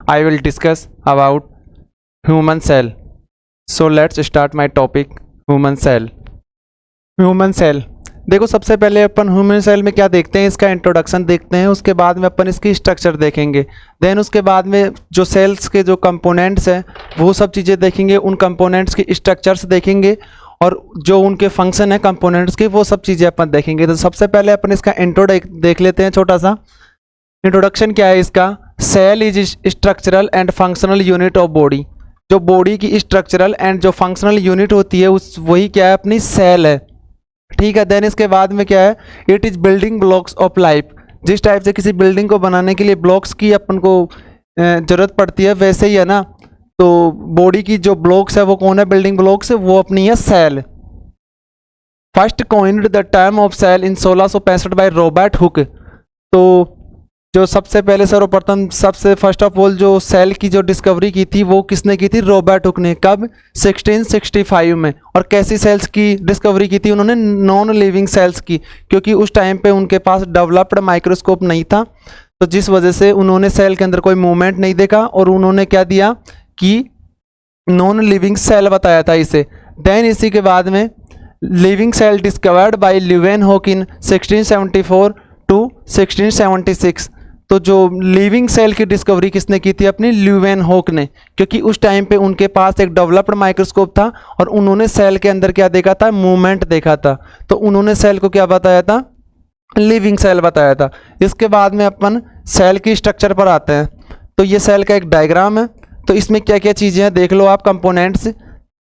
I will discuss about human cell. So let's start my topic human cell. Human cell, देखो सबसे पहले अपन human cell में क्या देखते हैं, इसका इंट्रोडक्शन देखते हैं, उसके बाद में अपन इसकी स्ट्रक्चर देखेंगे, देन उसके बाद में जो सेल्स के जो कंपोनेंट्स हैं वो सब चीज़ें देखेंगे, उन कंपोनेंट्स की स्ट्रक्चर्स देखेंगे और जो उनके फंक्शन है कंपोनेंट्स के वो सब चीज़ें अपन देखेंगे। तो सबसे पहले अपन इसका इंट्रो देख लेते हैं, छोटा सा इंट्रोडक्शन क्या है इसका। Cell is structural and functional unit of body. जो बॉडी की स्ट्रक्चरल एंड जो फंक्शनल यूनिट होती है उस वही क्या है, अपनी सेल है, ठीक है। देन इसके बाद में क्या है, it is building blocks of life. जिस टाइप से किसी बिल्डिंग को बनाने के लिए ब्लॉक्स की अपन को ज़रूरत पड़ती है, वैसे ही है ना, तो बॉडी की जो ब्लॉक्स है वो कौन है, बिल्डिंग ब्लॉक्स, वो अपनी है cell. First coined the term of cell in 1665 by Robert Hooke. तो जो सबसे पहले सर्वप्रथम सबसे फर्स्ट ऑफ ऑल जो सेल की जो डिस्कवरी की थी वो किसने की थी, रॉबर्ट हुक ने। कब, 1665 में। और कैसी सेल्स की डिस्कवरी की थी उन्होंने, नॉन लिविंग सेल्स की, क्योंकि उस टाइम पे उनके पास डेवलप्ड माइक्रोस्कोप नहीं था, तो जिस वजह से उन्होंने सेल के अंदर कोई मूवमेंट नहीं देखा और उन्होंने क्या दिया कि नॉन लिविंग सेल बताया था इसे। देन इसी के बाद में living cell discovered by Leeuwenhoek in 1674 to 1676। तो जो लिविंग सेल की डिस्कवरी किसने की थी, अपनी ल्यूवेनहॉक ने, क्योंकि उस टाइम पे उनके पास एक डेवलप्ड माइक्रोस्कोप था और उन्होंने सेल के अंदर क्या देखा था, मूवमेंट देखा था, तो उन्होंने सेल को क्या बताया था, लिविंग सेल बताया था। इसके बाद में अपन सेल की स्ट्रक्चर पर आते हैं। तो ये सेल का एक डायग्राम है, तो इसमें क्या क्या चीज़ें हैं देख लो आप, कंपोनेंट्स।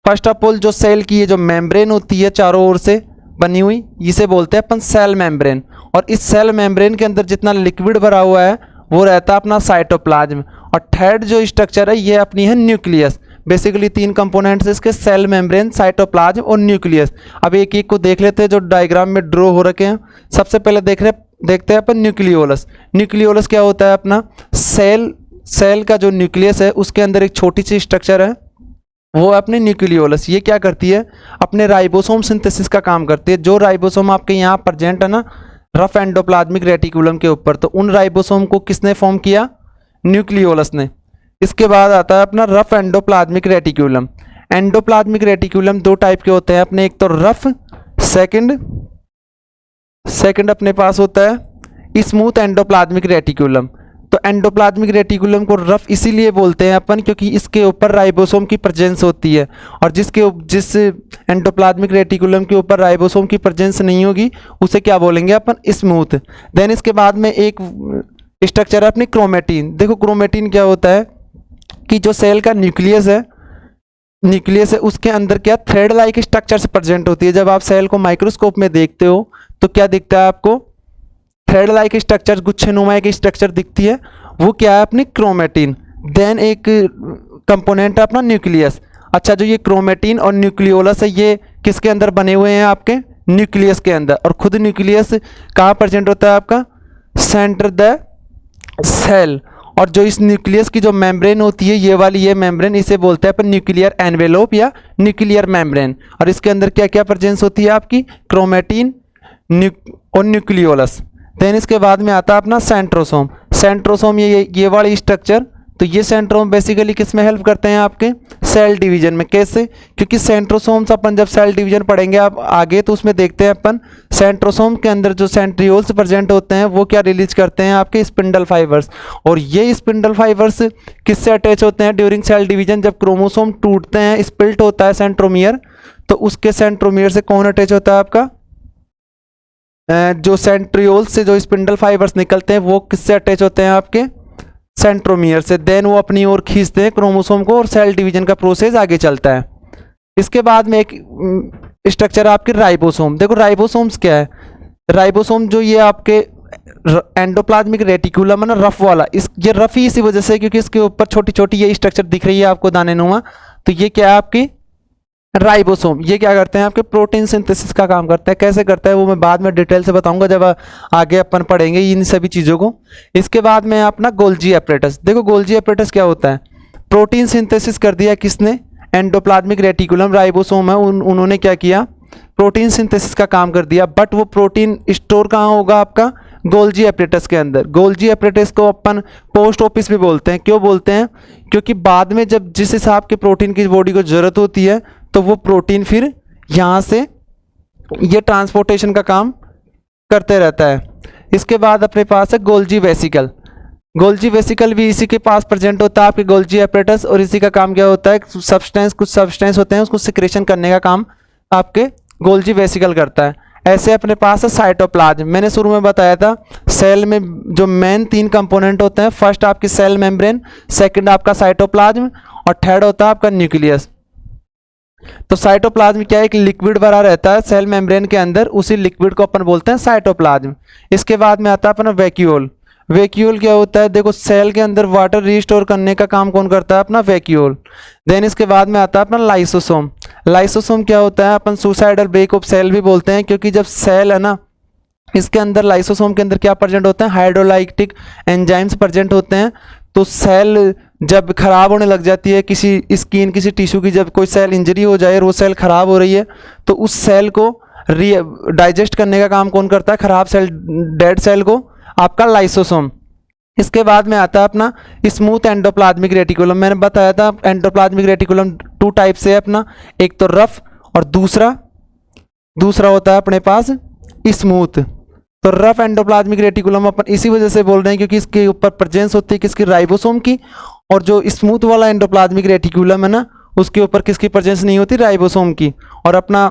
फर्स्ट ऑफ ऑल जो सेल की ये जो मेम्ब्रेन होती है चारों ओर से बनी हुई, इसे बोलते हैं अपन सेल मेम्ब्रेन। और इस सेल मेम्ब्रेन के अंदर जितना लिक्विड भरा हुआ है वो रहता है अपना साइटोप्लाज्म। और थर्ड जो स्ट्रक्चर है ये अपनी है न्यूक्लियस। बेसिकली तीन कंपोनेंट्स है इसके, सेल मेम्ब्रेन, साइटोप्लाज्म और न्यूक्लियस। अब एक एक को देख लेते हैं जो डायग्राम में ड्रॉ हो रखे हैं। सबसे पहले देखते हैं अपन न्यूक्लियोलस। न्यूक्लियोलस क्या होता है, अपना सेल का जो न्यूक्लियस है उसके अंदर एक छोटी सी स्ट्रक्चर है, वो अपने न्यूक्लियोलस। ये क्या करती है, अपने राइबोसोम सिंथेसिस का काम करती है। जो राइबोसोम आपके यहाँ प्रेजेंट है ना रफ एंडोप्लाज्मिक रेटिकुलम के ऊपर, तो उन राइबोसोम को किसने फॉर्म किया, न्यूक्लियोलस ने। इसके बाद आता है अपना rough endoplasmic reticulum. Endoplasmic reticulum दो टाइप के होते हैं अपने, एक तो रफ, सेकंड अपने पास होता है स्मूथ एंडोप्लाज्मिक रेटिकुलम। तो एंडोप्लाज्मिक रेटिकुलम को रफ इसीलिए बोलते हैं अपन क्योंकि इसके ऊपर राइबोसोम की प्रेजेंस होती है, और जिस एंडोप्लाज्मिक रेटिकुलम के ऊपर राइबोसोम की प्रेजेंस नहीं होगी उसे क्या बोलेंगे अपन, स्मूथ। देन इसके बाद में एक स्ट्रक्चर है अपनी क्रोमेटिन। देखो क्रोमेटिन क्या होता है कि जो सेल का न्यूक्लियस है उसके अंदर क्या थ्रेड लाइक स्ट्रक्चर प्रेजेंट होती है। जब आप सेल को माइक्रोस्कोप में देखते हो तो क्या दिखता है आपको, थ्रेड लाइक स्ट्रक्चर, गुच्छेनुमा की स्ट्रक्चर दिखती है, वो क्या है, अपनी क्रोमेटिन। देन एक कंपोनेंट है अपना न्यूक्लियस। अच्छा, जो ये क्रोमेटिन और न्यूक्लियोलस है ये किसके अंदर बने हुए हैं, आपके न्यूक्लियस के अंदर। और खुद न्यूक्लियस कहाँ प्रेजेंट होता है, आपका सेंटर द सेल। और जो इस न्यूक्लियस की जो मेम्ब्रेन होती है ये वाली, ये मेम्ब्रेन, इसे बोलते हैं अपन न्यूक्लियर एनवेलोप या न्यूक्लियर मेम्ब्रेन। और इसके अंदर क्या क्या प्रेजेंस होती है आपकी, क्रोमेटिन और न्यूक्लियोलस। देन इसके बाद में आता है अपना सेंट्रोसोम। सेंट्रोसोम ये वाली स्ट्रक्चर, तो ये सेंट्रोसोम बेसिकली किस में हेल्प करते हैं, आपके सेल डिवीजन में। कैसे, क्योंकि सेंट्रोसोम्स अपन जब सेल डिवीजन पढ़ेंगे आप आगे तो उसमें देखते हैं अपन सेंट्रोसोम के अंदर जो सेंट्रियोल्स प्रेजेंट होते हैं वो क्या रिलीज करते हैं, आपके स्पिंडल फाइबर्स। और ये स्पिंडल फाइबर्स किससे अटैच होते हैं ड्यूरिंग सेल डिवीजन, जब क्रोमोसोम टूटते हैं, स्प्लिट होता है सेंट्रोमियर, तो उसके सेंट्रोमियर से कौन अटैच होता है, आपका जो सेंट्रियोल से जो स्पिंडल फाइबर्स निकलते हैं वो किससे अटैच होते हैं, आपके सेंट्रोमियर से। देन वो अपनी ओर खींचते हैं क्रोमोसोम को और सेल डिवीजन का प्रोसेस आगे चलता है। इसके बाद में एक स्ट्रक्चर है आपके राइबोसोम। देखो राइबोसोम्स क्या है, राइबोसोम जो ये आपके एंडोप्लाज्मिक रेटिकुलम है ना, रफ वाला, ये रफ ही इसी वजह से क्योंकि इसके ऊपर छोटी छोटी ये स्ट्रक्चर दिख रही है आपको दानेनुमा, तो ये क्या है आपकी राइबोसोम। ये क्या करते हैं, आपके प्रोटीन सिंथेसिस का काम करता है। कैसे करता है वो मैं बाद में डिटेल से बताऊंगा जब आगे अपन पढ़ेंगे इन सभी चीज़ों को। इसके बाद में अपना गोल्जी एपरेटस। देखो गोल्जी एपरेटस क्या होता है, प्रोटीन सिंथेसिस कर दिया किसने, एंडोप्लाज्मिक रेटिकुलम, राइबोसोम है, उन्होंने क्या किया, प्रोटीन सिंथेसिस का काम कर दिया। बट वो प्रोटीन स्टोर कहाँ होगा, आपका गोल्जी एपरेटस के अंदर। गोल्जी एपरेटस को अपन पोस्ट ऑफिस भी बोलते हैं। क्यों बोलते हैं? क्योंकि बाद में जब जिस हिसाब के प्रोटीन की बॉडी को ज़रूरत होती है तो वो प्रोटीन फिर यहाँ से ये ट्रांसपोर्टेशन का काम करते रहता है। इसके बाद अपने पास है गोल्जी वेसिकल। गोल्जी वेसिकल भी इसी के पास प्रेजेंट होता है आपके गोल्जी एपरेटस, और इसी का काम क्या होता है? सब्सटेंस, कुछ सब्सटेंस होते हैं उसको सिक्रेशन करने का काम आपके गोल्जी वेसिकल करता है। ऐसे अपने पास है साइटोप्लाज्म। मैंने शुरू में बताया था सेल में जो मेन 3 कंपोनेंट होते हैं, फर्स्ट आपकी सेल मेम्ब्रेन, सेकंड आपका साइटोप्लाज्म, और थर्ड होता है आपका न्यूक्लियस। तो साइटोप्लाज्म क्या है? एक लिक्विड भरा रहता है सेल मेम्ब्रेन के अंदर, उसी लिक्विड को अपन बोलते हैं साइटोप्लाज्म। इसके बाद में आता है अपना वैक्यूल। वैक्यूल क्या होता है? देखो सेल के अंदर वाटर रिस्टोर करने का काम कौन करता है? अपना वैक्यूल। देन इसके बाद में आता है अपना लाइसोसोम। लाइसोसोम क्या होता है? अपन सुसाइडल ब्रेक ऑफ सेल भी बोलते हैं, क्योंकि जब सेल है ना, इसके अंदर लाइसोसोम के अंदर क्या प्रेजेंट होते हैं? हाइड्रोलाइटिक एंजाइम्स प्रेजेंट होते हैं। तो सेल जब खराब होने लग जाती है, किसी स्किन, किसी टिश्यू की जब कोई सेल इंजरी हो जाए और वो सेल खराब हो रही है, तो उस सेल को डाइजेस्ट करने का काम कौन करता है? खराब सेल, डेड सेल को आपका लाइसोसोम। इसके बाद में आता है अपना स्मूथ एंडोप्लाज्मिक रेटिकुलम। मैंने बताया था एंडोप्लाज्मिक रेटिकुलम 2 टाइप से है अपना, एक तो रफ और दूसरा होता है अपने पास स्मूथ। तो रफ एंडोप्लाज्मिक रेटिकुलम अपन इसी वजह से बोल रहे हैं क्योंकि इसके ऊपर प्रेजेंस होती है किसकी? राइबोसोम की। और जो स्मूथ वाला एंडोप्लाज्मिक रेटिकुलम है ना, उसके ऊपर किसकी प्रेजेंस नहीं होती? राइबोसोम की। और अपना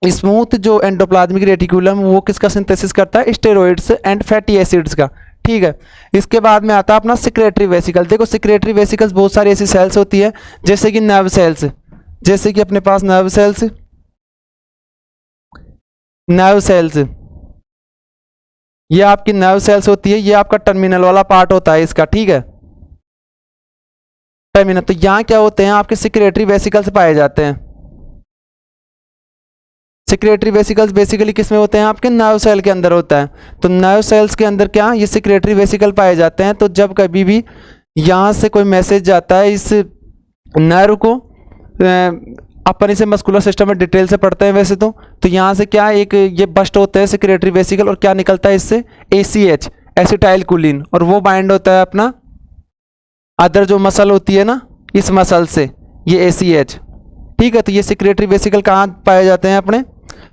स्मूथ जो एंडोप्लाज्मिक रेटिकुलम वो किसका सिंथेसिस करता है? स्टेरॉइड्स एंड फैटी एसिड्स का। ठीक है। इसके बाद में आता है अपना सिक्रेटरी वेसिकल। देखो सिक्रेटरी वेसिकल्स बहुत सारी ऐसी सेल्स होती है जैसे कि नर्व सेल्स, जैसे कि अपने पास नर्व सेल्स, ये आपकी नर्व सेल्स होती है, ये आपका टर्मिनल वाला पार्ट होता है इसका। ठीक है, टर्मिनल। तो यहाँ क्या होते हैं? आपके सिक्रेटरी वेसिकल्स पाए जाते हैं। सिक्रेटरी वेसिकल्स बेसिकली किस में होते हैं? आपके नर्व सेल के अंदर होता है। तो नर्व सेल्स के अंदर क्या ये सिक्रेटरी वेसिकल पाए जाते हैं। तो जब कभी भी यहाँ से कोई मैसेज जाता है इस नर्व को, अपन इसे मस्कुलर सिस्टम में डिटेल से पढ़ते हैं वैसे तो यहाँ से क्या एक ये बस्ट होता है सिक्रेटरी वेसिकल, और क्या निकलता है इससे? ACH, एसिटाइल कोलिन, और वो बाइंड होता है अपना अदर जो मसल होती है ना, इस मसल से, ये ACH। ठीक है। तो ये सिक्रेटरी वेसिकल कहाँ पाए जाते हैं? अपने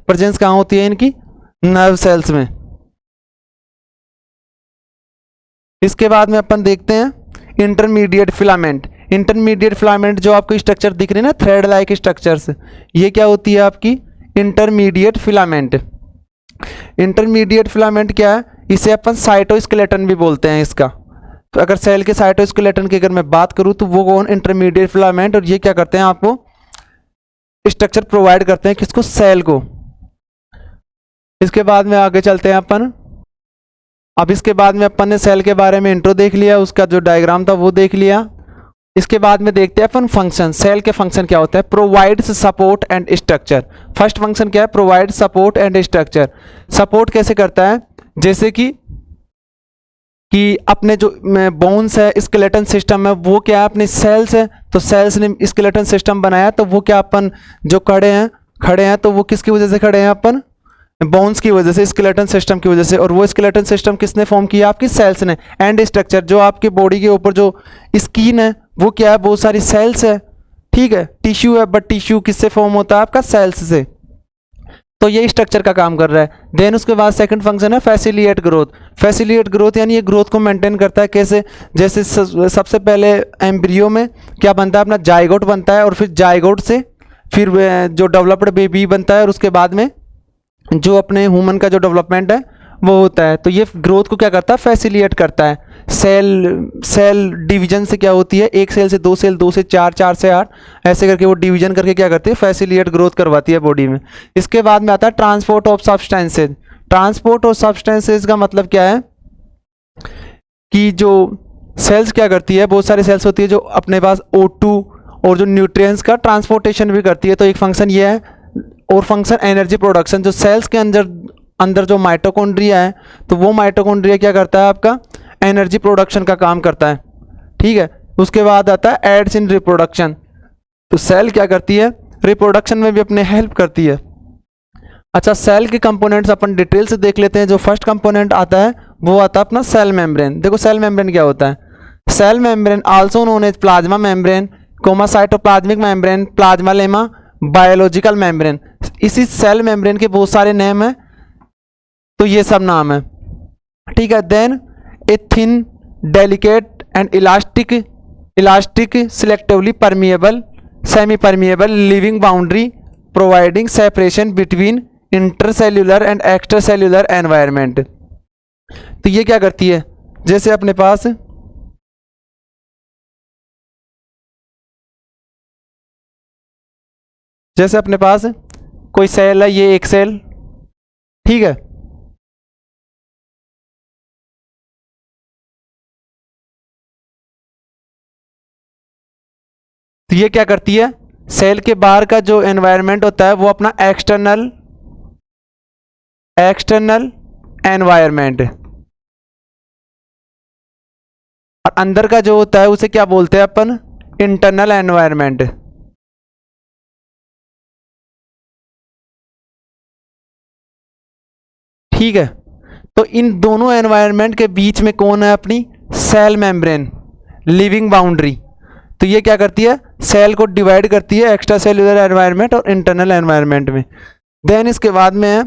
प्रेजेंस कहाँ होती है इनकी? नर्व सेल्स में। इसके बाद में अपन देखते हैं इंटरमीडिएट फिलामेंट। इंटरमीडिएट फिलामेंट जो आपको स्ट्रक्चर दिख रही है ना, थ्रेड लाइक स्ट्रक्चर्स, ये क्या होती है आपकी? Intermediate filament. इंटरमीडिएट फिलामेंट क्या है? इसे अपन साइटोस्केलेटन भी बोलते हैं इसका। तो अगर सेल के साइटोस्केलेटन की अगर मैं बात करूं तो वो कौन? Intermediate filament. और ये क्या करते हैं? आपको स्ट्रक्चर प्रोवाइड करते हैं किसको? सेल को। इसके बाद में आगे चलते हैं अपन। अब इसके बाद में अपन ने सेल के बारे में इंट्रो देख लिया, उसका जो डायग्राम था वो देख लिया। इसके बाद में देखते हैं अपन फंक्शन। सेल के फंक्शन क्या होता है? Provides support and structure. First function क्या है? Provide support and structure. Support कैसे करता है? जैसे कि अपने जो बोन्स है, स्केलेटन सिस्टम है, वो क्या है? अपने सेल्स है, तो सेल्स ने स्केलेटन सिस्टम बनाया, तो वो क्या अपन जो खड़े हैं तो वो किसकी वजह से खड़े हैं? अपन बोन्स की वजह से, स्केलेटन सिस्टम की वजह से। और वो स्केलेटन सिस्टम किसने फॉर्म किया? आपकी सेल्स ने। एंड स्ट्रक्चर, जो आपकी बॉडी के ऊपर जो स्किन है वो क्या है? बहुत सारी सेल्स है। ठीक है, टिश्यू है, बट टिश्यू किससे फॉर्म होता है? आपका सेल्स से। तो ये स्ट्रक्चर का काम कर रहा है। देन उसके बाद सेकंड फंक्शन है फैसिलिएट ग्रोथ। फैसिलिएट ग्रोथ यानी ये ग्रोथ को मेंटेन करता है। कैसे? जैसे सबसे पहले एम्ब्रियो में क्या बनता है? अपना जाइगोट बनता है, और फिर जाइगोट से फिर जो डेवलप्ड बेबी बनता है, और उसके बाद में जो अपने ह्यूमन का जो डेवलपमेंट है वो होता है। तो ये ग्रोथ को क्या करता है? फैसिलिएट करता है। सेल डिवीजन से क्या होती है? एक सेल से 2 सेल, 2 से 4, 4 से 8, ऐसे करके वो डिवीजन करके क्या करती है? फैसिलिएट ग्रोथ करवाती है बॉडी में। इसके बाद में आता है transport of substances. Transport of substances का मतलब क्या है? कि जो सेल्स क्या करती है, बहुत सारी सेल्स होती है जो अपने पास O2 और जो न्यूट्रिएंट्स का ट्रांसपोर्टेशन भी करती है। तो एक फंक्शन ये है। और फंक्शन एनर्जी प्रोडक्शन, जो सेल्स के अंदर जो माइटोकॉन्ड्रिया है, तो वो माइटोकॉन्ड्रिया क्या करता है? आपका एनर्जी प्रोडक्शन का काम करता है। ठीक है। उसके बाद आता है एड्स इन रिप्रोडक्शन। तो सेल क्या करती है? रिप्रोडक्शन में भी अपने हेल्प करती है। अच्छा, सेल के कंपोनेंट्स अपन डिटेल से देख लेते हैं। जो फर्स्ट कंपोनेंट आता है वो आता है अपना सेल मेम्ब्रेन। देखो सेल मेम्ब्रेन क्या होता है। Cell membrane also known as plasma membrane, cytoplasmic membrane, plasmalemma, biological membrane. इसी सेल मेम्ब्रेन के बहुत सारे नेम हैं, तो ये सब नाम है, ठीक है। Then a thin delicate and elastic selectively permeable semi permeable living boundary providing separation between intercellular and extracellular environment. तो ये क्या करती है, जैसे अपने पास कोई सेल है, ये एक सेल, ठीक है। तो ये क्या करती है, सेल के बाहर का जो एनवायरनमेंट होता है वो अपना एक्सटर्नल एनवायरनमेंट, और अंदर का जो होता है उसे क्या बोलते हैं अपन, इंटरनल एनवायरनमेंट। ठीक है। तो इन दोनों एनवायरनमेंट के बीच में कौन है, अपनी सेल मेम्ब्रेन, लिविंग बाउंड्री। तो ये क्या करती है, सेल को डिवाइड करती है एक्स्ट्रा सेल्यूलर एनवायरनमेंट और इंटरनल एनवायरनमेंट में। देन इसके बाद में है,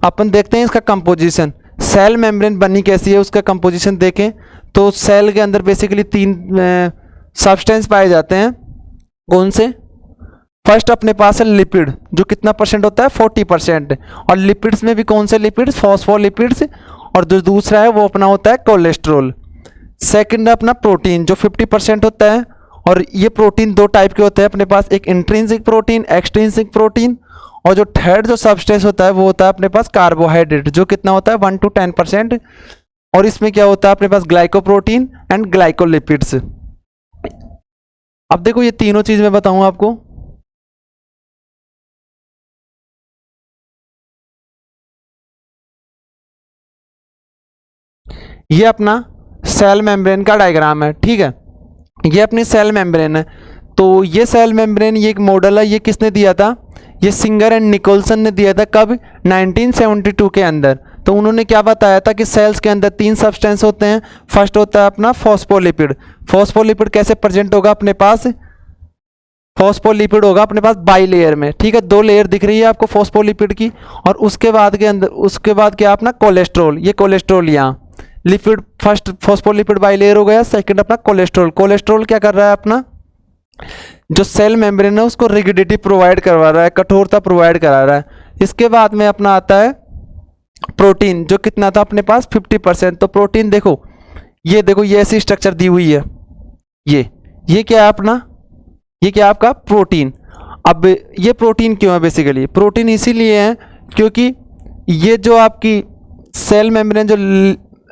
अपन देखते हैं इसका कंपोजिशन, सेल मेम्ब्रेन बनी कैसी है, उसका कंपोजिशन देखें तो सेल के अंदर बेसिकली 3 सब्सटेंस पाए जाते हैं। कौन से, फर्स्ट अपने पास है लिपिड, जो कितना परसेंट होता है, 40%। और लिपिड्स में भी कौन से लिपिड्स, फॉस्फोलिपिड्स। और जो दूसरा है वो अपना होता है कोलेस्ट्रॉल। सेकंड है अपना प्रोटीन, जो 50% होता है। और ये प्रोटीन 2 टाइप के होते हैं अपने पास, एक इंट्रिंसिक प्रोटीन, एक्सट्रिंसिक प्रोटीन। और जो थर्ड जो सब्सटेंस होता है वो होता है अपने पास कार्बोहाइड्रेट, जो कितना होता है 1 to 10%। और इसमें क्या होता है अपने पास ग्लाइकोप्रोटीन एंड ग्लाइकोलिपिड्स। अब देखो ये तीनों चीज मैं बताऊं आपको। ये अपना सेल मेम्ब्रेन का डायग्राम है, ठीक है। ये अपनी सेल मेम्ब्रेन है। तो ये सेल मेम्ब्रेन, ये एक मॉडल है, ये किसने दिया था, ये सिंगर एंड निकोलसन ने दिया था। कब, 1972 के अंदर। तो उन्होंने क्या बताया था कि सेल्स के अंदर 3 सब्सटेंस होते हैं। फर्स्ट होता है अपना फॉस्फोलिपिड। फॉस्फोलिपिड कैसे प्रेजेंट होगा अपने पास, फॉस्फोलिपिड होगा अपने पास बाई लेयर में, ठीक है। 2 लेयर दिख रही है आपको फॉस्फोलिपिड की। और उसके बाद क्या अपना कोलेस्ट्रॉल, ये कोलेस्ट्रॉल यहाँ lipid, first phospholipid by layer हो गया। सेकंड अपना कोलेस्ट्रॉल। कोलेस्ट्रॉल क्या कर रहा है, अपना जो सेल मेम्ब्रेन है उसको रिगिडिटी प्रोवाइड करवा रहा है, कठोरता प्रोवाइड करा रहा है। इसके बाद में अपना आता है प्रोटीन, जो कितना था अपने पास 50%। तो प्रोटीन देखो, ये देखो, ये ऐसी स्ट्रक्चर दी हुई है, ये क्या है अपना, ये क्या आपका प्रोटीन। अब ये प्रोटीन क्यों है, बेसिकली प्रोटीन इसीलिए है क्योंकि ये जो आपकी सेल मेम्ब्रेन जो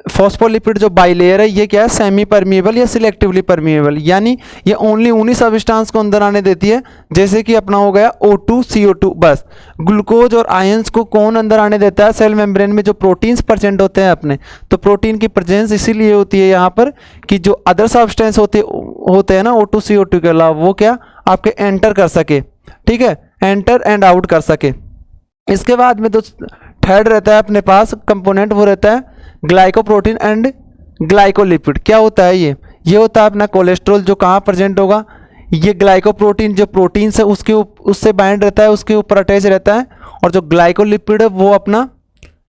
फॉस्फोलिपिड जो बाइलेयर है, ये क्या है, सेमी परमिएबल या सिलेक्टिवली परमिएबल, यानी ये ओनली उन्हीं सब्सटेंस को अंदर आने देती है, जैसे कि अपना हो गया O2 CO2। बस ग्लूकोज और आयंस को कौन अंदर आने देता है, सेल मेम्ब्रेन में जो प्रोटीन्स प्रेजेंट होते हैं अपने। तो प्रोटीन की प्रेजेंस इसीलिए होती है यहाँ पर कि जो अदर सब्सटेंस होते हैं ना O2 CO2 के अलावा, वो क्या आपके एंटर कर सके, ठीक है, एंटर एंड आउट कर सके। इसके बाद में तो थर्ड रहता है अपने पास कंपोनेंट, वो रहता है ग्लाइकोप्रोटीन एंड ग्लाइकोलिपिड। क्या होता है ये होता है अपना कोलेस्ट्रॉल, जो कहाँ प्रेजेंट होगा, ये ग्लाइकोप्रोटीन जो प्रोटीन से उससे बाइंड रहता है, उसके ऊपर अटैच रहता है। और जो ग्लाइकोलिपिड है वो अपना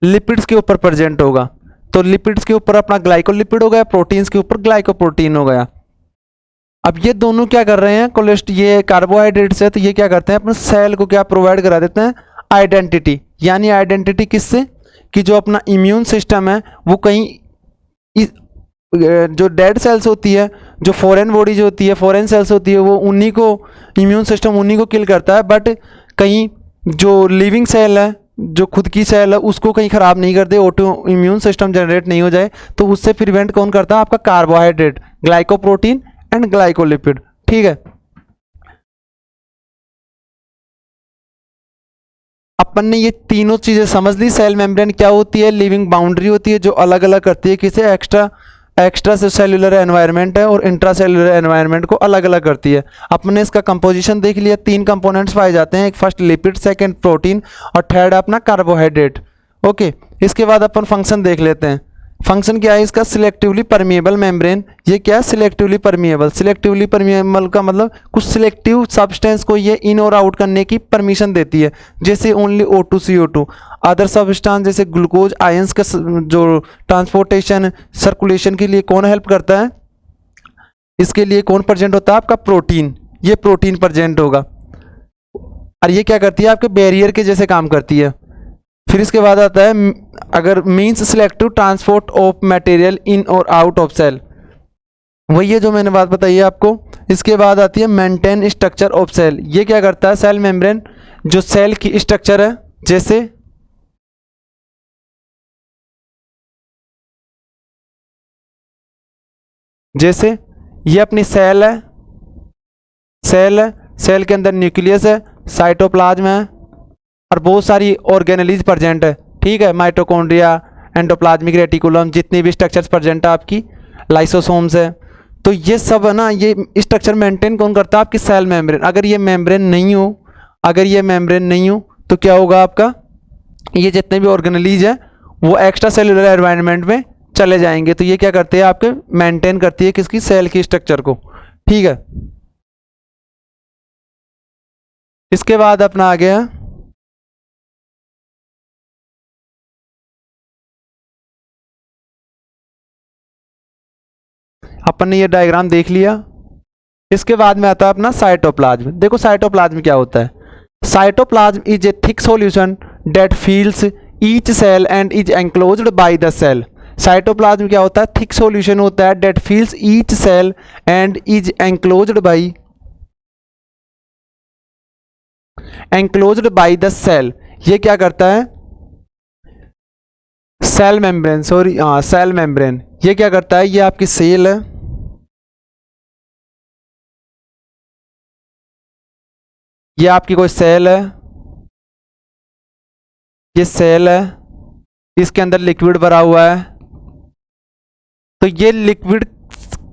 लिपिड्स के ऊपर प्रेजेंट होगा। तो लिपिड्स के ऊपर अपना ग्लाइकोलिपिड हो गया, प्रोटीन्स के ऊपर ग्लाइकोप्रोटीन हो गया। अब ये दोनों क्या कर रहे हैं, ये कार्बोहाइड्रेट्स है, तो ये क्या करते हैं, अपने सेल को क्या प्रोवाइड करा देते हैं, आइडेंटिटी। यानी आइडेंटिटी किससे, कि जो अपना इम्यून सिस्टम है वो कहीं जो डेड सेल्स होती है, जो फॉरेन बॉडीज होती है, फॉरेन सेल्स होती है, वो उन्हीं को इम्यून सिस्टम उन्हीं को किल करता है। बट कहीं जो लिविंग सेल है, जो खुद की सेल है, उसको कहीं ख़राब नहीं करते, ऑटो इम्यून सिस्टम जनरेट नहीं हो जाए। तो उससे प्रिवेंट कौन करता है, आपका कार्बोहाइड्रेट, ग्लाइकोप्रोटीन एंड ग्लाइकोलिपिड, ठीक है। अपन ने ये तीनों चीज़ें समझ ली। सेल मेम्ब्रेन क्या होती है, लिविंग बाउंड्री होती है जो अलग अलग करती है किसे, एक्स्ट्रा एक्स्ट्रा सेलुलर एनवायरनमेंट है और इंट्रा सेलुलर एनवायरनमेंट को अलग अलग करती है। अपने इसका कंपोजिशन देख लिया, 3 कंपोनेंट्स पाए जाते हैं, एक फर्स्ट लिपिड, सेकंड प्रोटीन और थर्ड अपना कार्बोहाइड्रेट। ओके, इसके बाद अपन फंक्शन देख लेते हैं। फंक्शन क्या है इसका? Selectively permeable membrane. ये क्या है? Selectively permeable. सिलेक्टिवली परमिएबल का मतलब कुछ सिलेक्टिव सब्सटेंस को ये इन और आउट करने की परमिशन देती है, जैसे only O2 CO2। Other substance जैसे ग्लूकोज आयंस का जो ट्रांसपोर्टेशन सर्कुलेशन के लिए कौन हेल्प करता है? इसके लिए कौन प्रेजेंट होता है? आपका प्रोटीन। ये प्रोटीन प्रेजेंट होगा और ये क्या करती है? आपके बैरियर के जैसे काम करती है। फिर इसके बाद आता है अगर means selective transport of material in और आउट ऑफ सेल, वही है जो मैंने बात बताई है आपको। इसके बाद आती है मेंटेन स्ट्रक्चर ऑफ सेल। ये क्या करता है? सेल मेम्ब्रेन जो सेल की स्ट्रक्चर है, जैसे ये अपनी सेल है, सेल के अंदर न्यूक्लियस है, साइटोप्लाज्म है और बहुत सारी ऑर्गेनेलीज प्रेजेंट है। ठीक है, माइटोकॉन्ड्रिया, एंडोप्लाज्मिक रेटिकुलम, जितनी भी स्ट्रक्चर्स प्रेजेंट है आपकी, लाइसोसोम्स है, तो ये सब है ना, ये स्ट्रक्चर मेंटेन कौन करता है? आपकी सेल मेम्ब्रेन। अगर ये मेम्ब्रेन नहीं हो तो क्या होगा आपका? ये जितने भी ऑर्गेनेलीज है वो एक्स्ट्रा सेलुलर एनवायरनमेंट में चले जाएंगे। तो ये क्या करते हैं? आपके मेंटेन करती है किसकी? सेल की स्ट्रक्चर को। ठीक है, इसके बाद अपना आ गया अपन ने ये डायग्राम देख लिया। इसके बाद में आता है अपना साइटोप्लाज्म। देखो साइटोप्लाज्म क्या होता है? Cytoplasm is a thick solution that fills each cell and is enclosed by the cell. Cytoplasm क्या होता है? थिक सॉल्यूशन होता है that fills each cell and is enclosed by the cell. ये क्या करता है? सेल मेम्ब्रेन ये क्या करता है? ये आपकी सेल है, ये आपकी कोई सेल है, ये सेल है, इसके अंदर लिक्विड भरा हुआ है। तो ये लिक्विड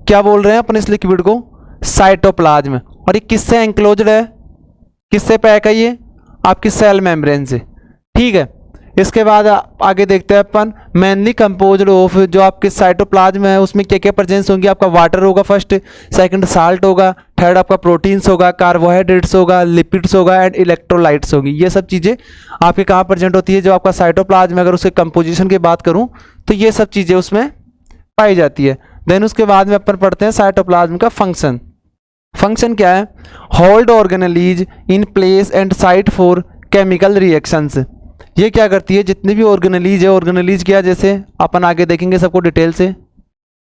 क्या बोल रहे हैं अपन इस लिक्विड को? साइटोप्लाज्म। और ये किससे एंक्लोज्ड है? किससे पैक है? ये आपकी सेल मेम्ब्रेन से। ठीक है, इसके बाद आगे देखते हैं अपन मेनली कंपोज्ड ऑफ, जो आपके साइटोप्लाज्म है उसमें क्या क्या प्रेजेंस होंगी? आपका वाटर होगा फर्स्ट, सेकंड साल्ट होगा, थर्ड आपका प्रोटीन्स होगा, कार्बोहाइड्रेट्स होगा, लिपिड्स होगा एंड इलेक्ट्रोलाइट्स होगी। ये सब चीज़ें आपके कहाँ प्रेजेंट होती है? जो आपका साइटोप्लाज्म, अगर उसके कंपोजिशन की बात करूँ तो ये सब चीज़ें उसमें पाई जाती है। देन उसके बाद में अपन पढ़ते हैं साइटोप्लाज्म का फंक्शन। फंक्शन क्या है? Hold organelles in place and site for chemical reactions. ये क्या करती है? जितनी भी ऑर्गेनेलीज है, ऑर्गेनेलीज क्या, जैसे अपन आगे देखेंगे सबको डिटेल से,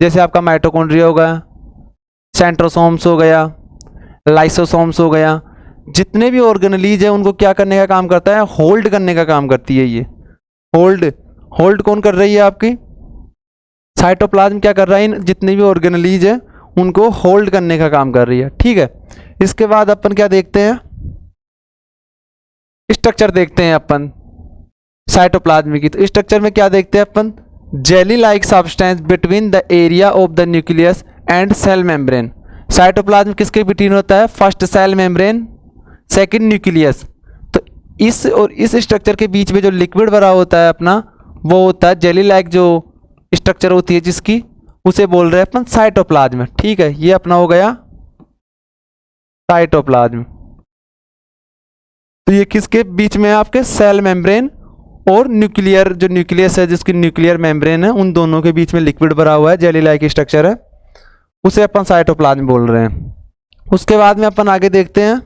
जैसे आपका माइटोकॉन्ड्रिया होगा, सेंट्रोसोम्स हो गया, लाइसोसोम्स हो गया, जितने भी ऑर्गेनेलीज है उनको क्या करने का काम करता है? होल्ड करने का काम करती है। ये होल्ड कौन कर रही है? आपकी साइटोप्लाज्म क्या कर रहा है? इन जितने भी ऑर्गेनेलीज है उनको होल्ड करने का काम कर रही है। ठीक है, इसके बाद अपन क्या देखते हैं? स्ट्रक्चर देखते हैं अपन साइटोप्लाज्म की। तो स्ट्रक्चर में क्या देखते हैं अपन? Jelly like substance between the area of the nucleus and cell membrane. Cytoplasm किसके बिटवीन होता है? First cell membrane, second nucleus. तो इस और इस स्ट्रक्चर के बीच में जो लिक्विड भरा होता है अपना, वो होता है जेली लाइक जो स्ट्रक्चर होती है जिसकी, उसे बोल रहे हैं अपन साइटोप्लाज्म। ठीक है, ये अपना हो गया साइटोप्लाज्म। तो ये किसके बीच में है? आपके सेल मेम्ब्रेन और न्यूक्लियर, जो न्यूक्लियस है जिसकी न्यूक्लियर मेम्ब्रेन है, उन दोनों के बीच में लिक्विड भरा हुआ है, जेली लाइक स्ट्रक्चर है, उसे अपन साइटोप्लाज्म बोल रहे हैं। उसके बाद में अपन आगे देखते हैं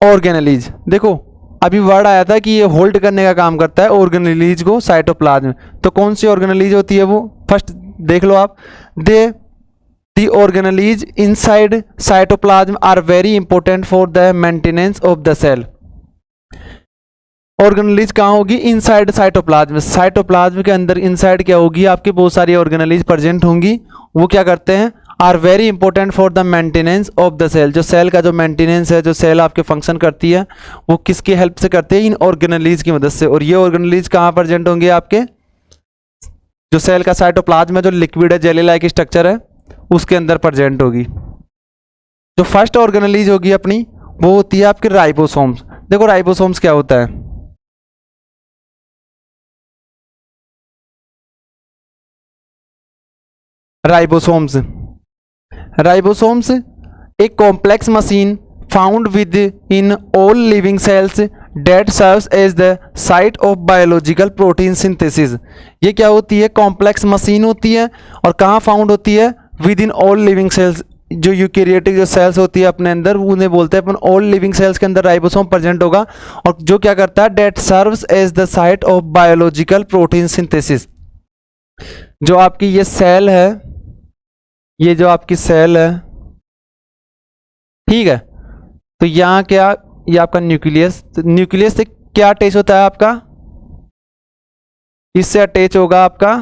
ऑर्गेनेलीज। देखो अभी वर्ड आया था कि ये होल्ड करने का काम करता है ऑर्गेनेलीज को साइटोप्लाज्म। तो कौन सी ऑर्गेनेलीज होती है वो? फर्स्ट देख लो आप, the organelles inside cytoplasm are very important for the maintenance of the cell. Organelles कहाँ होगी? Inside cytoplasm. साइटोप्लाज्म के अंदर इनसाइड क्या होगी? आपकी बहुत सारी ऑर्गेनेलीज प्रेजेंट होंगी। वो क्या करते हैं? Are very important for the maintenance of the cell. जो सेल का जो मेंटेनेंस है, जो सेल आपके फंक्शन करती है, वो किसकी हेल्प से करते हैं? इन ऑर्गेनेलीज की मदद से। और ये ऑर्गेनेलीज कहाँ प्रेजेंट होंगे? आपके जो सेल का साइटोप्लाज्म है, जो लिक्विड है, जेली लाइक स्ट्रक्चर है, उसके अंदर प्रेजेंट होगी। जो फर्स्ट ऑर्गेनेलीज होगी अपनी, वो होती है आपके राइबोसोम्स। देखो राइबोसोम्स क्या होता है। राइबोसोम्स, राइबोसोम्स एक complex machine found within all living cells that serves as the site of biological protein synthesis. ये क्या होती है? कॉम्प्लेक्स मशीन होती है और कहाँ फाउंड होती है? With in all living sales. जो यूकेरियोटिक जो सेल्स होती है अपने अंदर, उन्हें बोलते हैं अपन ऑल लिविंग सेल्स के अंदर राइबोसोम प्रेजेंट होगा। और जो क्या करता है? That serves as the site of biological protein synthesis. जो आपकी ये सेल है, ये जो आपकी सेल है, ठीक है, तो यहाँ क्या, ये आपका न्यूक्लियस, तो न्यूक्लियस से क्या अटैच होता है आपका? इससे अटैच होगा आपका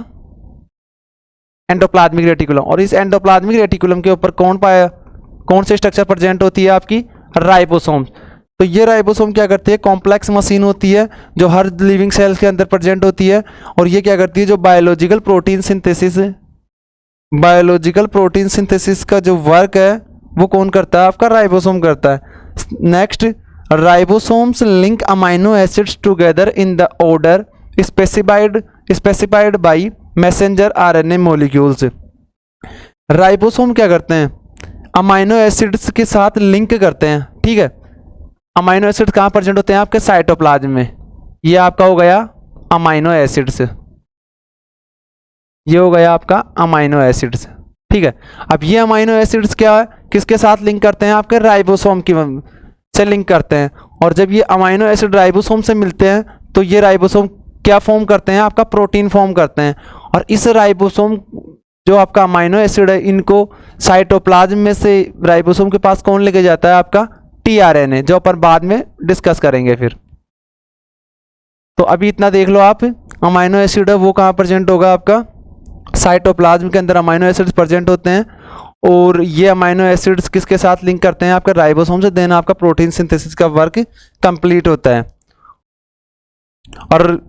एंडोप्लाज्मिक रेटिकुलम। और इस एंडोप्लाज्मिक रेटिकुलम के ऊपर कौन से स्ट्रक्चर प्रेजेंट होती है? आपकी राइबोसोम। तो ये राइबोसोम क्या करती है? कॉम्प्लेक्स मशीन होती है जो हर लिविंग सेल्स के अंदर प्रेजेंट होती है। और ये क्या करती है? जो बायोलॉजिकल प्रोटीन सिंथेसिस है, बायोलॉजिकल प्रोटीन सिंथेसिस का जो वर्क है वो कौन करता है? आपका राइबोसोम करता है। Next, ribosomes link amino acids together in the order specified by messenger RNA molecules. Ribosome क्या करते हैं? अमाइनो एसिड्स के साथ लिंक करते हैं, ठीक है। अमाइनो एसिड कहाँ प्रेजेंट होते हैं? आपके साइटोप्लाज्म में। ये आपका हो गया अमाइनो एसिड्स, ये हो गया आपका अमाइनो एसिड्स, ठीक है। अब ये अमाइनो एसिड्स क्या है? किसके साथ लिंक करते हैं? आपके राइबोसोम की से लिंक करते हैं। और जब ये अमाइनो एसिड राइबोसोम से मिलते हैं तो ये राइबोसोम क्या फॉर्म करते हैं? आपका प्रोटीन फॉर्म करते हैं। और इस राइबोसोम जो आपका अमाइनो एसिड है, इनको साइटोप्लाज्म में से राइबोसोम के पास कौन लेके जाता है? आपका टीआरएनए, जो अपन बाद में डिस्कस करेंगे फिर। तो अभी इतना देख लो आप, अमाइनो एसिड है वो कहाँ प्रेजेंट होगा? आपका साइटोप्लाज्म के अंदर अमाइनो एसिड्स प्रेजेंट होते हैं। और ये अमाइनो एसिड्स किसके साथ लिंक करते हैं? आपके राइबोसोम से। देन आपका प्रोटीन सिंथेसिस का वर्क कंप्लीट होता है। और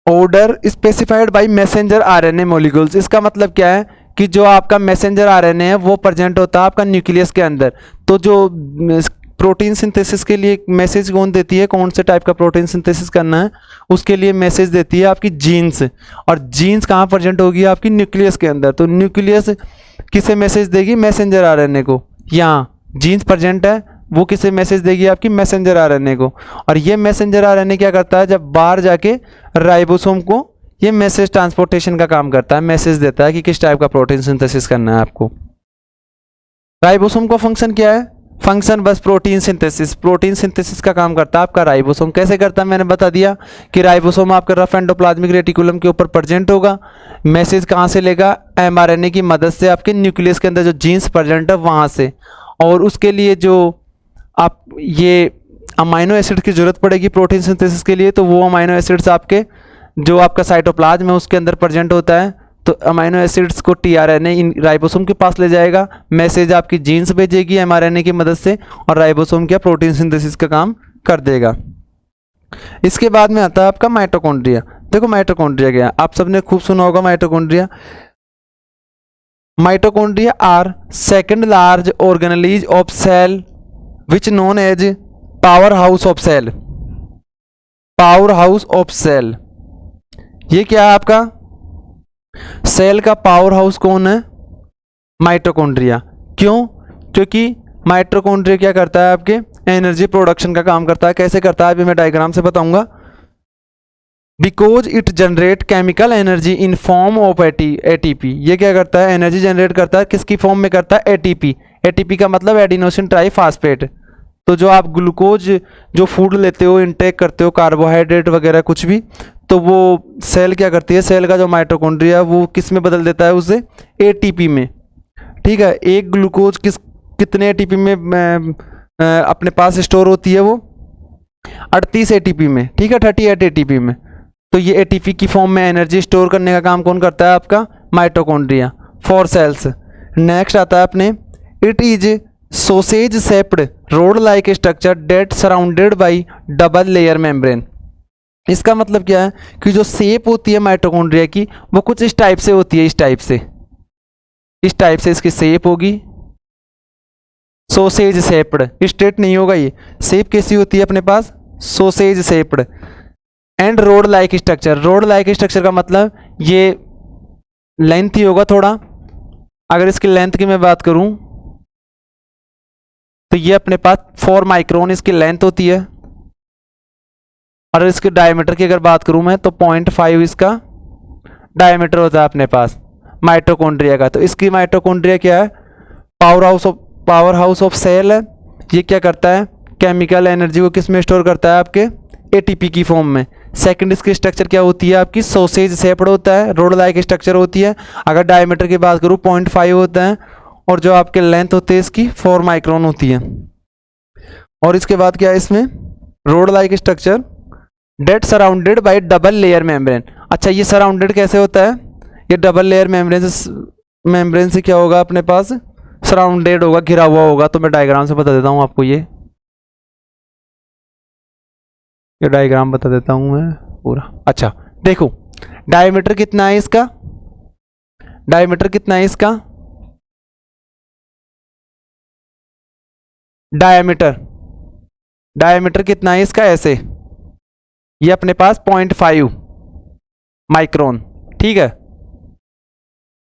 order specified by messenger RNA molecules, इसका मतलब क्या है कि जो आपका मैसेंजर आरएनए है वो प्रेजेंट होता है आपका न्यूक्लियस के अंदर। तो जो प्रोटीन सिंथेसिस के लिए मैसेज कौन देती है? कौन से टाइप का प्रोटीन सिंथेसिस करना है उसके लिए मैसेज देती है आपकी जीन्स। और जीन्स कहाँ प्रेजेंट होगी? आपकी न्यूक्लियस के अंदर। तो न्यूक्लियस किसे मैसेज देगी? मैसेंजर आरएनए को। यहाँ जीन्स प्रेजेंट है, वो किसे मैसेज देगी? आपकी मैसेंजर आरएनए को। और ये मैसेंजर आरएनए क्या करता है? जब बाहर जाके राइबोसोम को ये मैसेज ट्रांसपोर्टेशन का काम करता है, मैसेज देता है कि किस टाइप का प्रोटीन सिंथेसिस करना है आपको। राइबोसोम का फंक्शन क्या है? फंक्शन बस प्रोटीन सिंथेसिस। प्रोटीन सिंथेसिस का काम करता है आपका राइबोसोम। कैसे करता है? मैंने बता दिया कि राइबोसोम आपका रफ एंडोप्लाज्मिक रेटिकुलम के ऊपर प्रेजेंट होगा। मैसेज कहाँ से लेगा? एमआरएनए की मदद से आपके न्यूक्लियस के अंदर जो जीन्स प्रेजेंट है वहाँ से। और उसके लिए जो आप ये अमाइनो एसिड की जरूरत पड़ेगी प्रोटीन सिंथेसिस के लिए, तो वो अमाइनो एसिड्स आपके जो आपका साइटोप्लाज्म है उसके अंदर प्रेजेंट होता है। तो अमाइनो एसिड्स को टीआरएनए इन राइबोसोम के पास ले जाएगा, मैसेज आपकी जीन्स भेजेगी एमआरएनए की मदद से, और राइबोसोम क्या प्रोटीन सिंथेसिस का काम कर देगा। इसके बाद में आता है आपका माइटोकॉन्ड्रिया। देखो माइटोकॉन्ड्रिया क्या है? आप सबने खूब सुना होगा mitochondria. Mitochondria are second large organelles of cell which known as power house of cell. Power house of cell, ये क्या है आपका? सेल का पावर हाउस कौन है? माइटोकॉन्ड्रिया। क्यों? क्योंकि माइटोकॉन्ड्रिया क्या करता है? आपके एनर्जी प्रोडक्शन का काम करता है। कैसे करता है अभी मैं डायग्राम से बताऊंगा। Because it generate chemical energy in form of ATP. ये क्या करता है? एनर्जी जनरेट करता है। किसकी फॉर्म में करता है? एटीपी। एटीपी का मतलब एडिनोसिन ट्राइफॉस्फेट। तो जो आप ग्लूकोज जो फूड लेते हो, इनटेक करते हो, कार्बोहाइड्रेट वगैरह कुछ भी, तो वो सेल क्या करती है? सेल का जो माइटोकॉन्ड्रिया वो किस में बदल देता है? उसे एटीपी में। ठीक है, एक ग्लूकोज कितने एटीपी में अपने पास स्टोर होती है? वो 38 एटीपी में। ठीक है, 38 एटीपी में। तो ये एटीपी की फॉर्म में एनर्जी स्टोर करने का काम कौन करता है? आपका माइटोकॉन्ड्रिया फॉर सेल्स। नेक्स्ट आता है अपने, it is sausage shaped rod like structure that surrounded by double layer membrane. इसका मतलब क्या है कि जो शेप होती है माइटोकॉन्ड्रिया की वो कुछ इस टाइप से होती है, इस टाइप से इसकी शेप होगी, सोसेज शेप्ड, स्ट्रेट नहीं होगा ये। शेप कैसी होती है अपने पास, sausage shaped. And rod like structure, rod like structure का मतलब ये लेंथ ही होगा थोड़ा। अगर इसकी लेंथ की मैं बात करूं तो ये अपने पास 4 माइक्रोन इसकी लेंथ होती है, और इसके डायमीटर की अगर बात करूं मैं तो 0.5 इसका डायमीटर होता है अपने पास माइटोकॉन्ड्रिया का। तो इसकी माइटोकॉन्ड्रिया क्या है, पावर हाउस ऑफ सेल है। ये क्या करता है, केमिकल एनर्जी को किस में स्टोर करता है, आपके एटीपी की फॉर्म में। सेकंड इसकी स्ट्रक्चर क्या होती है आपकी, सोसेज शेप्ड होता है, रोड लाइक स्ट्रक्चर होती है। अगर डायमीटर की बात करूँ 0.5 होता है, और जो आपके लेंथ होती है इसकी 4 माइक्रोन होती है। और इसके बाद क्या है इसमें, rod like structure that surrounded by double layer membrane. अच्छा, ये सराउंडेड कैसे होता है, ये डबल लेयर मेम्ब्रेन से क्या होगा अपने पास, सराउंडेड होगा, घिरा हुआ होगा। तो मैं डायग्राम से बता देता हूँ आपको, ये डायग्राम बता देता हूँ मैं पूरा। अच्छा देखो, डायमीटर कितना है इसका, डायमीटर कितना है इसका, डायमीटर कितना है इसका, ऐसे ये अपने पास 0.5 माइक्रोन, ठीक है।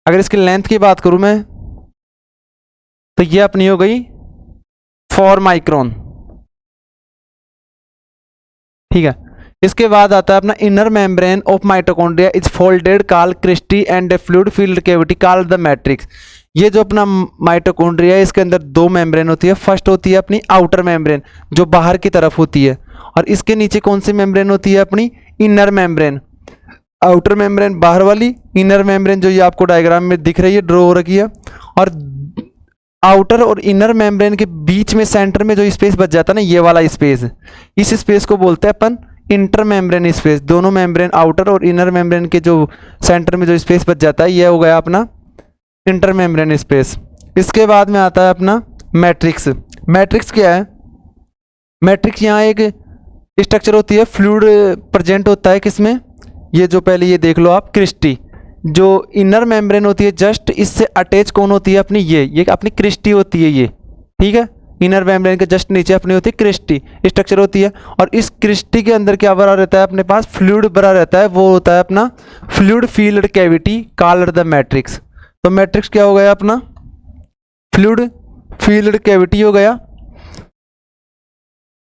अगर इसकी लेंथ की बात करूं मैं तो ये अपनी हो गई 4 माइक्रोन, ठीक है। इसके बाद आता है अपना inner membrane of mitochondria is folded called cristae and fluid filled cavity called the matrix. ये जो अपना माइटोकॉन्ड्रिया है इसके अंदर 2 मेम्ब्रेन होती है। फर्स्ट होती है अपनी आउटर मेम्ब्रेन जो बाहर की तरफ होती है, और इसके नीचे कौन सी मेम्ब्रेन होती है, अपनी इनर मेम्ब्रेन। आउटर मेम्ब्रेन बाहर वाली, इनर मेम्ब्रेन जो ये आपको डायग्राम में दिख रही है, ड्रॉ हो रखी है। और आउटर और इनर मेम्ब्रेन के बीच में सेंटर में जो स्पेस बच जाता है ना, ये वाला स्पेस, इस स्पेस को बोलते हैं अपन इंटर मेम्ब्रेन स्पेस। दोनों मेम्ब्रेन आउटर और इनर मेम्ब्रेन के जो सेंटर में जो स्पेस बच जाता है, ये हो गया अपना इंटर मेम्ब्रेन स्पेस। इसके बाद में आता है अपना मैट्रिक्स। मैट्रिक्स क्या है, मैट्रिक्स यहाँ एक स्ट्रक्चर होती है, फ्लूइड प्रेजेंट होता है किसमें, ये जो पहले ये देख लो आप, क्रिस्टी। जो इनर मेम्ब्रेन होती है जस्ट इससे अटैच कौन होती है अपनी, ये अपनी क्रिस्टी होती है ये, ठीक है। इनर मेम्ब्रेन के जस्ट नीचे अपनी होती है क्रिस्टी स्ट्रक्चर होती है, और इस क्रिस्टी के अंदर क्या भरा रहता है अपने पास, फ्लूइड भरा रहता है, वो होता है अपना fluid filled cavity called the matrix. तो मैट्रिक्स क्या हो गया अपना, फ्लूइड फील्ड कैविटी हो गया,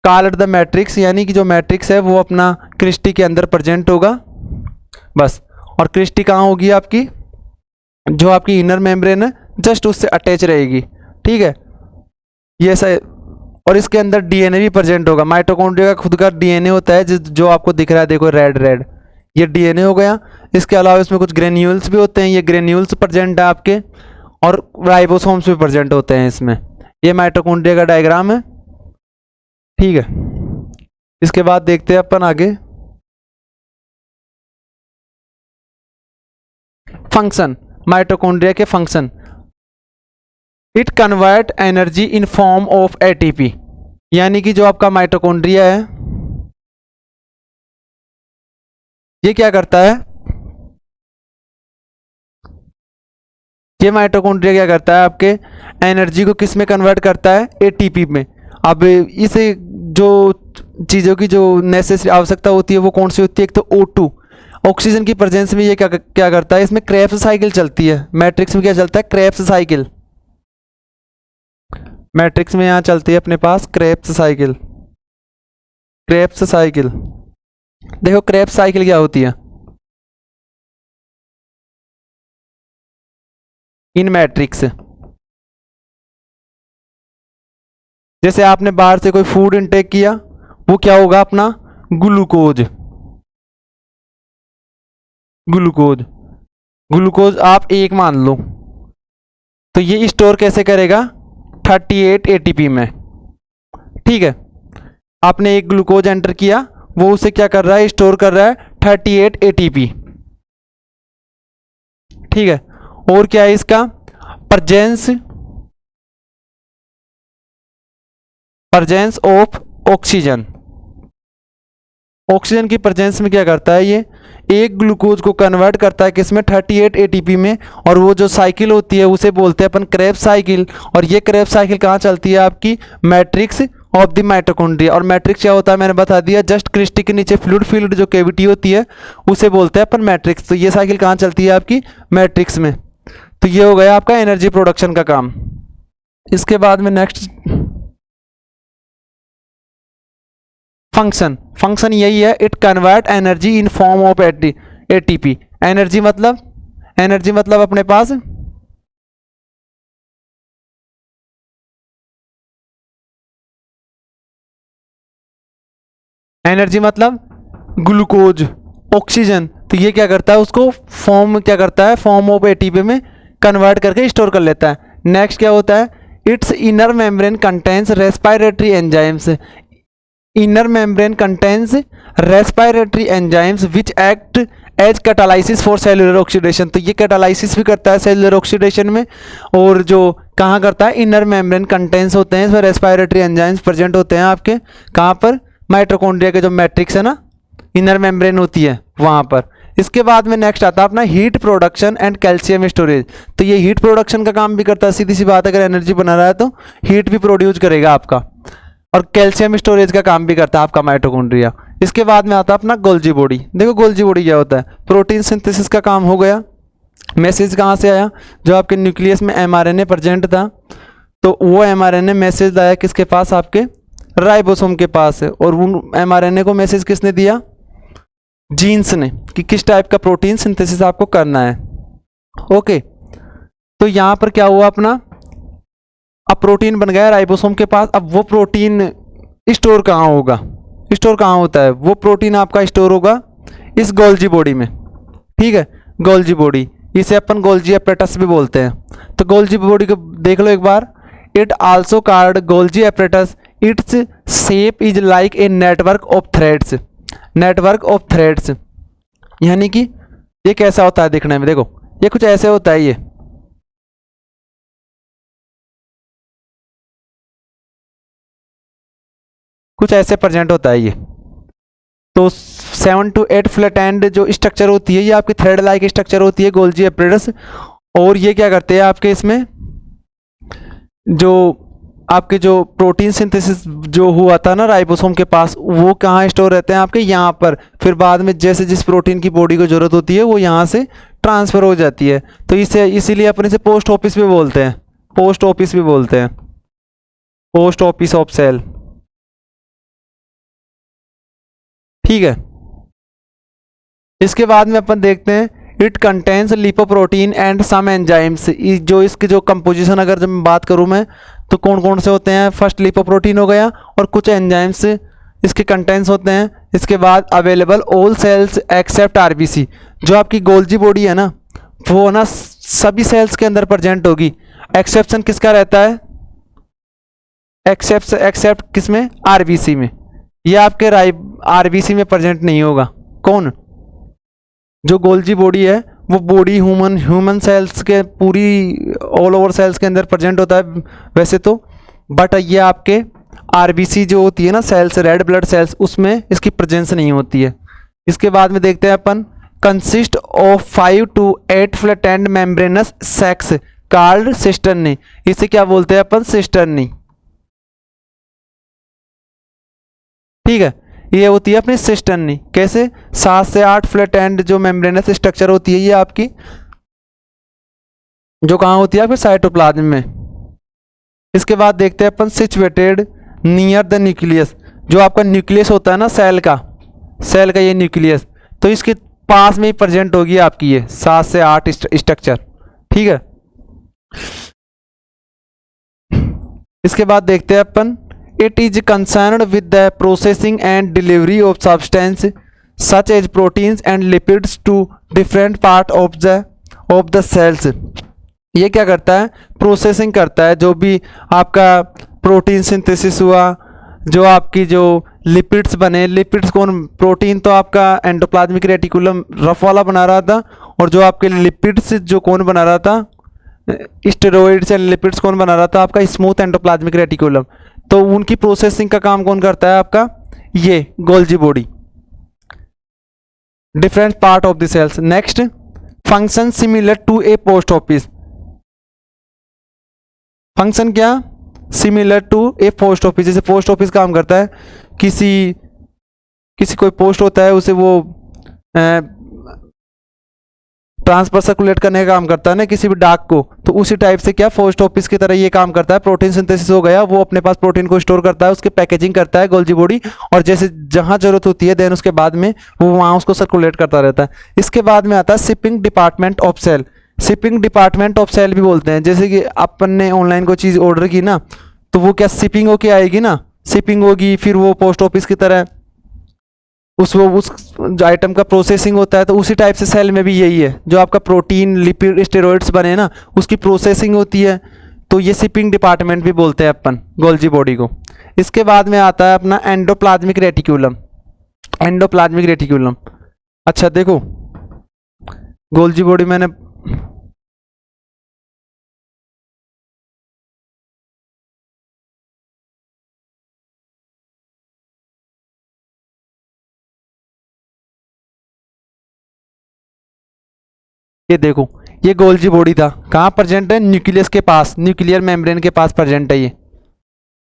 कॉल्ड द मैट्रिक्स, यानी कि जो मैट्रिक्स है वो अपना क्रिस्टी के अंदर प्रेजेंट होगा, बस। और क्रिस्टी कहाँ होगी आपकी, जो आपकी इनर मेम्ब्रेन है जस्ट उससे अटैच रहेगी, ठीक है। ये ऐसा, और इसके अंदर डीएनए भी प्रेजेंट होगा। माइटोकॉन्ड्रिया का खुद का डीएनए होता है जो आपको दिख रहा है, देखो रेड रेड, ये डीएनए हो गया। इसके अलावा इसमें कुछ ग्रेन्यूल्स भी होते हैं, ये ग्रेन्यूल्स प्रेजेंट है आपके, और राइबोसोम्स भी प्रेजेंट होते हैं इसमें। ये माइटोकॉन्ड्रिया का डायग्राम है, ठीक है। इसके बाद देखते हैं अपन आगे फंक्शन, माइटोकॉन्ड्रिया के function. It convert energy in form of ATP, यानी कि जो आपका माइटोकॉन्ड्रिया है ये क्या करता है, ये माइटोकॉन्ड्रिया क्या करता है आपके एनर्जी को किस में कन्वर्ट करता है, एटीपी में। अब इसे जो चीज़ों की जो नेसेसरी आवश्यकता होती है वो कौन सी होती है, एक तो O2, ऑक्सीजन की प्रेजेंस में ये क्या करता है, इसमें क्रेब्स साइकिल चलती है। मैट्रिक्स में क्या चलता है, क्रेब्स साइकिल, मैट्रिक्स में यहाँ चलती है अपने पास क्रेब्स साइकिल। क्रेब्स साइकिल, देखो क्रेब्स साइकिल क्या होती है इन मैट्रिक्स, जैसे आपने बाहर से कोई फूड इनटेक किया, वो क्या होगा अपना ग्लूकोज, ग्लूकोज, ग्लूकोज आप 1 मान लो, तो ये स्टोर कैसे करेगा 38 एटीपी में, ठीक है। आपने एक ग्लूकोज एंटर किया, वो उसे क्या कर रहा है, स्टोर कर रहा है 38 एटीपी, ठीक है। और क्या है इसका प्रजेंस ऑफ ऑक्सीजन, ऑक्सीजन की प्रेजेंस में क्या करता है, ये एक ग्लूकोज को कन्वर्ट करता है किसमें, 38 एटीपी में। और वो जो साइकिल होती है उसे बोलते हैं अपन क्रेब्स साइकिल। और ये क्रेब्स साइकिल कहाँ चलती है, आपकी मैट्रिक्स ऑफ द माइटोकॉन्ड्रिया। और मैट्रिक्स क्या होता है मैंने बता दिया, जस्ट क्रिस्टी के नीचे फ्लूइड फील्ड जो कैविटी होती है उसे बोलते हैं अपन मैट्रिक्स। तो ये साइकिल कहाँ चलती है, आपकी मैट्रिक्स में। तो ये हो गया आपका एनर्जी प्रोडक्शन का काम। इसके बाद में नेक्स्ट फंक्शन, फंक्शन यही है, it convert energy in form of ATP. Energy मतलब अपने पास एनर्जी मतलब ग्लूकोज, ऑक्सीजन। तो ये क्या करता है, उसको फॉर्म क्या करता है, फॉर्म ऑफ एटीपी में कन्वर्ट करके स्टोर कर लेता है। नेक्स्ट क्या होता है, its inner membrane contains respiratory enzymes. Inner membrane contains respiratory enzymes which act as catalysis for cellular oxidation. तो ये कैटालाइसिस भी करता है सेलुलर ऑक्सीडेशन में। और जो कहाँ करता है, इनर मेम्ब्रेन कंटेन्स होते हैं इसमें रेस्पिरेटरी एंजाइम्स प्रेजेंट होते हैं आपके कहाँ पर, माइटोकॉन्ड्रिया के जो मैट्रिक्स है ना, इनर मेम्ब्रेन होती है वहाँ पर। इसके बाद में नेक्स्ट आता है अपना heat production and calcium storage. तो ये हीट प्रोडक्शन का काम भी करता है, सीधी सी बात, अगर एनर्जी बना रहा है तो हीट भी प्रोड्यूस करेगा आपका। और कैल्शियम स्टोरेज का काम भी करता है आपका माइटोकॉन्ड्रिया। इसके बाद में आता है अपना गोल्जी बॉडी। देखो गोल्जी बॉडी क्या होता है, प्रोटीन सिंथेसिस का काम हो गया। मैसेज कहाँ से आया, जो आपके न्यूक्लियस में एमआरएनए प्रेजेंट था, तो वो एमआरएनए मैसेज लाया किसके पास, आपके राइबोसोम के पास है। और उन एमआरएनए को मैसेज किसने दिया, जीन्स ने, कि किस टाइप का प्रोटीन सिंथेसिस आपको करना है। ओके, तो यहाँ पर क्या हुआ अपना, अब प्रोटीन बन गया राइबोसोम के पास। अब वो प्रोटीन स्टोर कहाँ होगा, स्टोर कहाँ होता है, वो प्रोटीन आपका स्टोर होगा इस गोल्जी बॉडी में। ठीक है, गोल्जी बॉडी, इसे अपन गोल्जी एपरेटस भी बोलते हैं। तो गोल्जी बॉडी को देख लो एक बार, it also called Golgi apparatus. Its shape is like a network of threads. Network of threads यानी कि ये कैसा होता है देखने में, देखो ये कुछ ऐसे होता है, ये कुछ ऐसे प्रेजेंट होता है ये। तो 7 to 8 फ्लैट एंड जो स्ट्रक्चर होती है, ये आपकी थ्रेड लाइक स्ट्रक्चर होती है गोल्जी एपरेटस। और ये क्या करते हैं आपके, इसमें जो आपके जो प्रोटीन सिंथेसिस जो हुआ था ना राइबोसोम के पास, वो कहाँ स्टोर रहते हैं आपके, यहाँ पर। फिर बाद में जैसे जिस प्रोटीन की बॉडी को जरूरत होती है वो यहाँ से ट्रांसफर हो जाती है। तो इसे इसीलिए अपन इसे पोस्ट ऑफिस भी बोलते हैं, पोस्ट ऑफिस भी बोलते हैं, पोस्ट ऑफिस ऑफ सेल। ठीक है, इसके बाद में अपन देखते हैं, it contains lipoprotein and some enzymes. जो इसकी जो कंपोजिशन अगर जब मैं बात करूं मैं, तो कौन कौन से होते हैं, फर्स्ट लिपोप्रोटीन हो गया और कुछ एंजाइम्स इसके कंटेंट्स होते हैं। इसके बाद available all cells except RBC. जो आपकी गोल्जी बॉडी है ना, वो ना सभी सेल्स के अंदर प्रेजेंट होगी। एक्सेप्शन किसका रहता है, एक्सेप्ट किसमें, आरबीसी में। ये आपके आरबीसी में प्रेजेंट नहीं होगा। कौन, जो गोल्जी बॉडी है वो बॉडी ह्यूमन सेल्स के पूरी ऑल ओवर सेल्स के अंदर प्रेजेंट होता है वैसे तो, बट ये आपके आरबीसी जो होती है ना सेल्स, रेड ब्लड सेल्स, उसमें इसकी प्रेजेंस नहीं होती है। इसके बाद में देखते हैं अपन, consist of 5 to 8 flattened membranous sacs called cisternae. इसे क्या बोलते हैं अपन, सिस्टर्नी। ठीक है, ये होती है अपनी सिस्टर्नी। कैसे, 7 से 8 फ्लैट एंड जो मेम्ब्रेनस स्ट्रक्चर होती है ये आपकी, जो कहाँ होती है आपके साइटोप्लाज्म में। इसके बाद देखते हैं अपन, सिचुएटेड नियर द न्यूक्लियस। जो आपका न्यूक्लियस होता है ना सेल का ये न्यूक्लियस, तो इसके पास में ही प्रेजेंट होगी आपकी ये 7 से 8 स्ट्रक्चर। ठीक है, इसके बाद देखते हैं अपन, it is concerned with the processing and delivery of substance such as proteins and lipids to different part of the cells। ये क्या करता है, प्रोसेसिंग करता है, जो भी आपका प्रोटीन सिंथेसिस हुआ, जो आपकी जो लिपिड्स बने। लिपिड्स कौन, प्रोटीन तो आपका एंडोप्लाज्मिक रेटिकुलम रफ वाला बना रहा था, और जो आपके लिपिड्स जो कौन बना रहा था, स्टेरॉइड्स एंड लिपिड्स कौन बना रहा था, आपका स्मूथ एंडोप्लाज्मिक रेटिकुलम। तो उनकी प्रोसेसिंग का काम कौन करता है आपका, ये Golgi body. different part of the cells. Next, function similar to a post office. Function क्या? Similar to a post office. जैसे पोस्ट ऑफिस काम करता है, किसी कोई पोस्ट होता है उसे वो ट्रांसफर सर्कुलेट करने का काम करता है ना किसी भी डाक को, तो उसी टाइप से क्या पोस्ट ऑफिस की तरह ये काम करता है. प्रोटीन सिंथेसिस हो गया, वो अपने पास प्रोटीन को स्टोर करता है, उसके पैकेजिंग करता है गोल्जी बॉडी, और जैसे जहां जरूरत होती है देन उसके बाद में वो वहां उसको सर्कुलेट करता रहता है. इसके बाद में आता है shipping department of cell. Shipping department of cell भी बोलते हैं. जैसे कि अपन ने ऑनलाइन कोई चीज़ ऑर्डर की ना, तो वो क्या शिपिंग होके आएगी ना, शिपिंग होगी, फिर वो पोस्ट ऑफिस की तरह उस आइटम का प्रोसेसिंग होता है. तो उसी टाइप से सेल में भी यही है, जो आपका प्रोटीन लिपिड स्टेरॉइड्स बने ना उसकी प्रोसेसिंग होती है, तो ये शिपिंग डिपार्टमेंट भी बोलते हैं अपन गोल्जी बॉडी को. इसके बाद में आता है अपना एंडोप्लाज्मिक रेटिक्यूलम. एंडोप्लाज्मिक रेटिक्यूलम, अच्छा देखो गोल्जी बॉडी मैंने ये देखो, ये गोल्जी बॉडी था, कहाँ प्रेजेंट है? न्यूक्लियस के पास, न्यूक्लियर मेम्ब्रेन के पास प्रेजेंट है. ये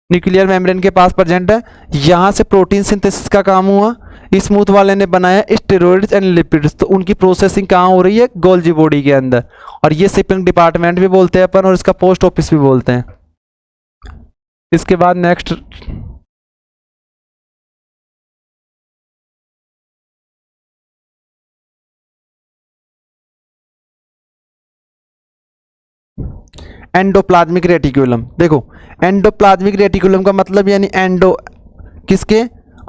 न्यूक्लियर मेम्ब्रेन के पास प्रेजेंट है. यहाँ से प्रोटीन सिंथेसिस का काम हुआ, स्मूथ वाले ने बनाया स्टेरॉइड्स एंड लिपिड्स, तो उनकी प्रोसेसिंग कहाँ हो रही है? गोल्जी बॉडी के अंदर. और ये शिपिंग डिपार्टमेंट भी बोलते हैं अपन, और इसका पोस्ट ऑफिस भी बोलते हैं. इसके बाद नेक्स्ट एंडोप्लाज्मिक रेटिक्यूलम. देखो एंडोप्लाज्मिक रेटिक्यूलम का मतलब यानी एंडो किसके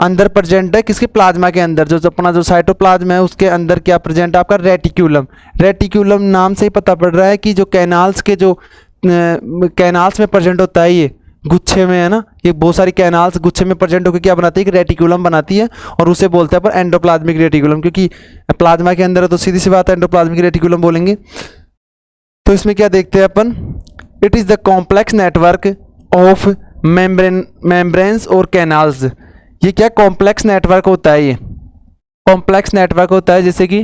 अंदर प्रेजेंट है? किसके? प्लाज्मा के अंदर. जो अपना जो साइटोप्लाज्म है उसके अंदर क्या प्रेजेंट है? आपका रेटिक्यूलम. रेटिक्यूलम नाम से ही पता पड़ रहा है कि जो कैनाल्स के जो कैनाल्स में प्रेजेंट होता है, ये गुच्छे में है ना, ये बहुत सारी कैनाल्स गुच्छे में प्रेजेंट होकर क्या बनाती है? कि रेटिक्यूलम बनाती है, और उसे बोलते हैं पर एंडोप्लाज्मिक रेटिक्यूलम, क्योंकि प्लाज्मा के अंदर है तो सीधी सी बात है एंडोप्लाज्मिक रेटिक्यूलम बोलेंगे. तो इसमें क्या देखते हैं अपन? It is the complex network of membranes और कैनाल्स. ये क्या कॉम्प्लेक्स नेटवर्क होता है? ये कॉम्प्लेक्स नेटवर्क होता है. जैसे कि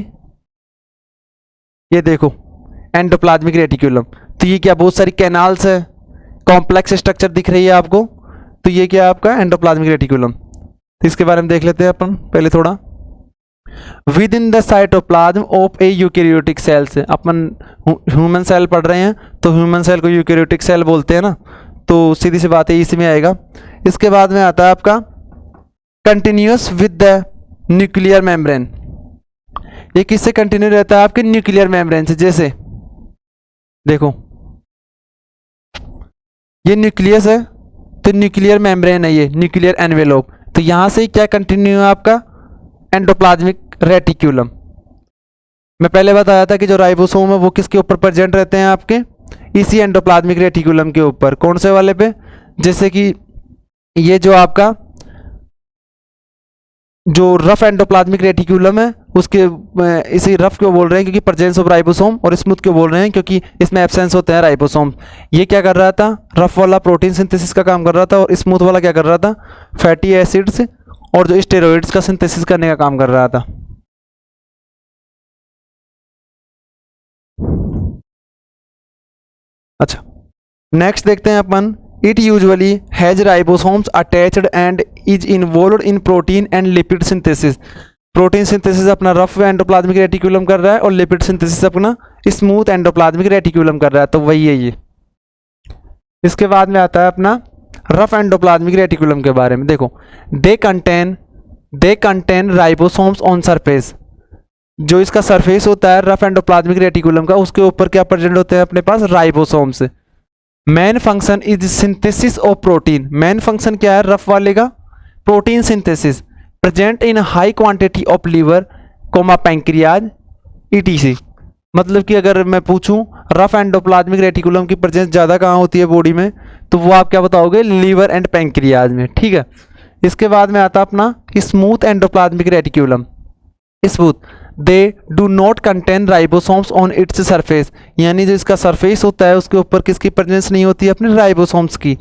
ये देखो एंडोप्लाज्मिक रेटिक्यूलम, तो ये क्या बहुत सारी कैनाल्स है, कॉम्प्लेक्स स्ट्रक्चर दिख रही है आपको, तो ये क्या आपका एंडोप्लाज्मिक रेटिक्यूलम. तो इसके बारे में देख लेते हैं अपन पहले थोड़ा. Within the cytoplasm of a eukaryotic cells. अपन ह्यूमन सेल पढ़ रहे हैं, तो ह्यूमन सेल को यूकैरियोटिक सेल बोलते हैं ना, तो सीधी सी बात है इसी में आएगा. इसके बाद में आता है आपका continuous with the nuclear membrane. ये किससे कंटिन्यू रहता है? आपके न्यूक्लियर मेम्ब्रेन से. जैसे देखो ये न्यूक्लियस है, तो न्यूक्लियर मेम्ब्रेन है, ये न्यूक्लियर एनवेलोप, तो यहाँ से क्या कंटिन्यू है आपका? Endoplasmic reticulum. मैं पहले बताया था कि जो राइबोसोम है वो किसके ऊपर प्रेजेंट रहते हैं? आपके इसी एंडोप्लाज्मिक रेटिक्यूलम के ऊपर. कौन से वाले पे? जैसे कि ये जो आपका जो रफ एंडोप्लाज्मिक रेटिक्यूलम है उसके इसी रफ क्यों बोल रहे हैं? क्योंकि प्रेजेंस ऑफ राइबोसोम. और स्मूथ क्यों बोल रहे हैं? क्योंकि इसमें एब्सेंस होते हैं राइबोसोम. ये क्या कर रहा था? रफ वाला प्रोटीन सिंथेसिस का काम कर रहा था, और स्मूथ वाला क्या कर रहा था? फैटी एसिड्स और जो स्टेरॉइड्स का सिंथेसिस करने का काम कर रहा था. अच्छा नेक्स्ट देखते हैं अपन. It usually has ribosomes attached and is involved in protein and lipid synthesis. Protein synthesis अपना रफ एंडोप्लाज्मिक रेटिक्यूलम कर रहा है, और लिपिड सिंथेसिस अपना स्मूथ एंडोप्लाज्मिक रेटिक्यूलम कर रहा है, तो वही है ये. इसके बाद में आता है अपना रफ एंडोप्लाज्मिक रेटिक्यूलम के बारे में. देखो they contain ribosomes on surface. जो इसका सरफेस होता है रफ एंडोप्लाज्मिक रेटिक्यूलम का, उसके ऊपर क्या प्रेजेंट होते हैं अपने पास? Ribosomes. Main function is synthesis of protein. Main function क्या है रफ वाले का? Protein synthesis. Present in high quantity of liver coma pancreas etc. मतलब कि अगर मैं पूछूं रफ एंडोप्लाज्मिक रेटिकुलम की प्रेजेंस ज़्यादा कहाँ होती है बॉडी में, तो वो आप क्या बताओगे? लीवर एंड पैंक्रियाज में. ठीक है. इसके बाद में आता अपना smooth endoplasmic reticulum. Smooth they do not contain ribosomes on its surface. यानी जो इसका सरफेस होता है उसके ऊपर किसकी प्रेजेंस नहीं होती है? अपने राइबोसोम्स की.